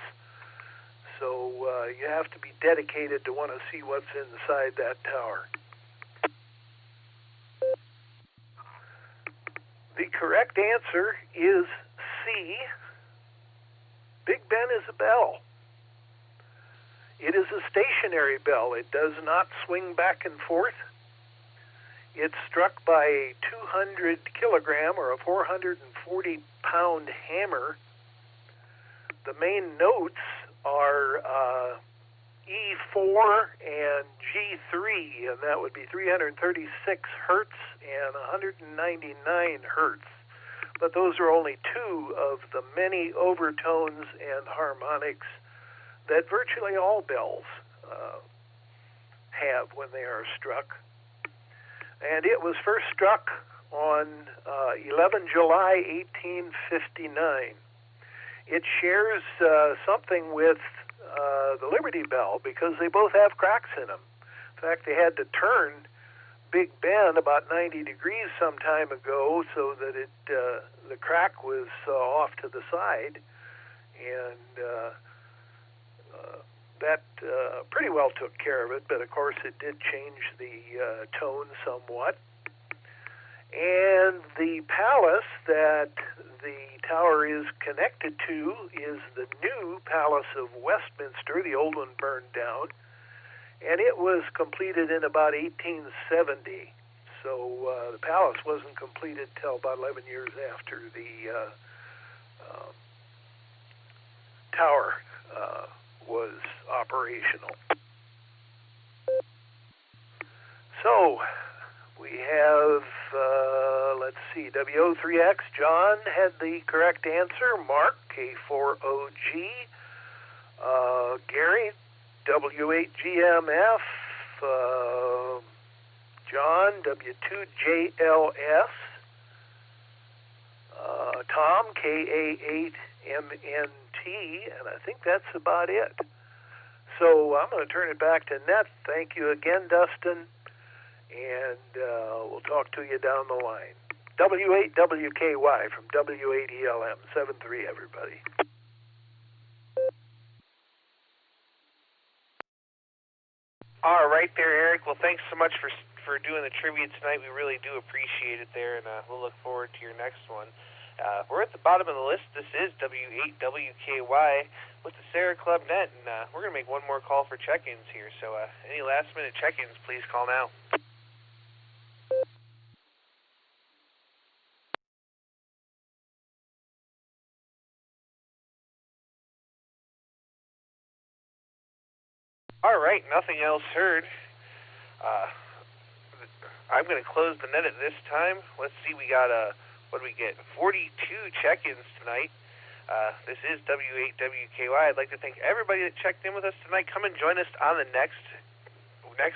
So you have to be dedicated to want to see what's inside that tower. The correct answer is C. Big Ben is a bell. It is a stationary bell. It does not swing back and forth. It's struck by a 200 kilogram or a 440 pound hammer. The main notes are E4 and G3, and that would be 336 hertz and 199 hertz. But those are only two of the many overtones and harmonics that virtually all bells have when they are struck. And it was first struck on 11 July 1859. It shares something with the Liberty Bell because they both have cracks in them. In fact, they had to turn Big Ben about 90 degrees some time ago so that the crack was off to the side, and that pretty well took care of it, but of course it did change the tone somewhat. And the palace that the tower is connected to is the new Palace of Westminster. The old one burned down, and it was completed in about 1870. So the palace wasn't completed till about 11 years after the tower was operational. So we have, let's see, WO3X. John had the correct answer. Mark, K4OG. Gary, W8GMF. John, W2JLS. Tom, KA8MNT. And I think that's about it. So I'm going to turn it back to Net. Thank you again, Dustin. And we'll talk to you down the line. W8WKY from W8ELM 73, everybody. All right there, Eric. Well, thanks so much for doing the trivia tonight. We really do appreciate it there, and we'll look forward to your next one. We're at the bottom of the list. This is W8WKY with the Sarah Club Net, and we're going to make one more call for check-ins here. So any last-minute check-ins, please call now. All right, nothing else heard. I'm going to close the net at this time. Let's see, we got what do we get? 42 check-ins tonight. This is W8WKY. I'd like to thank everybody that checked in with us tonight. Come and join us on the next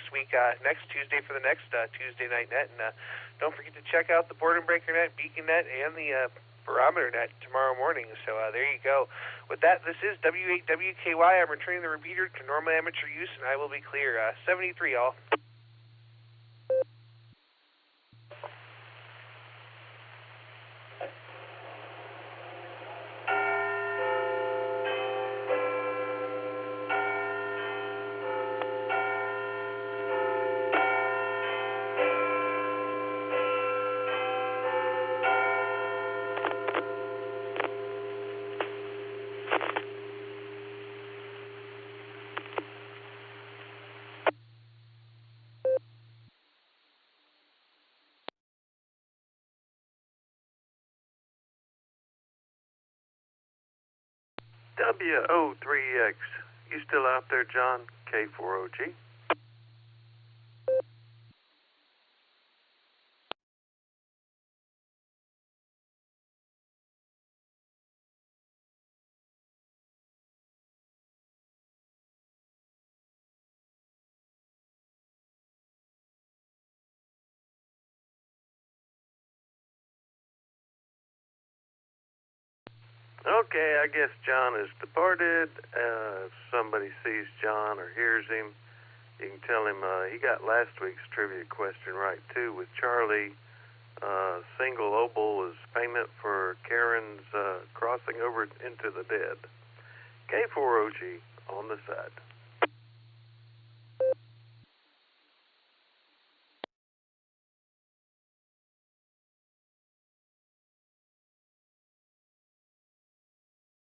week, next Tuesday for the next Tuesday night net. And don't forget to check out the Board and Breaker Net, Beacon Net, and the Barometer Net tomorrow morning. So there you go. With that, this is W8WKY. I'm returning the repeater to normal amateur use, and I will be clear. 73, all. WO3X. You still out there, John? K4OG. Okay, I guess John is departed. If somebody sees John or hears him, you can tell him he got last week's trivia question right, too, with Charlie. Single obol is payment for Karen's crossing over into the dead. K4OG on the side.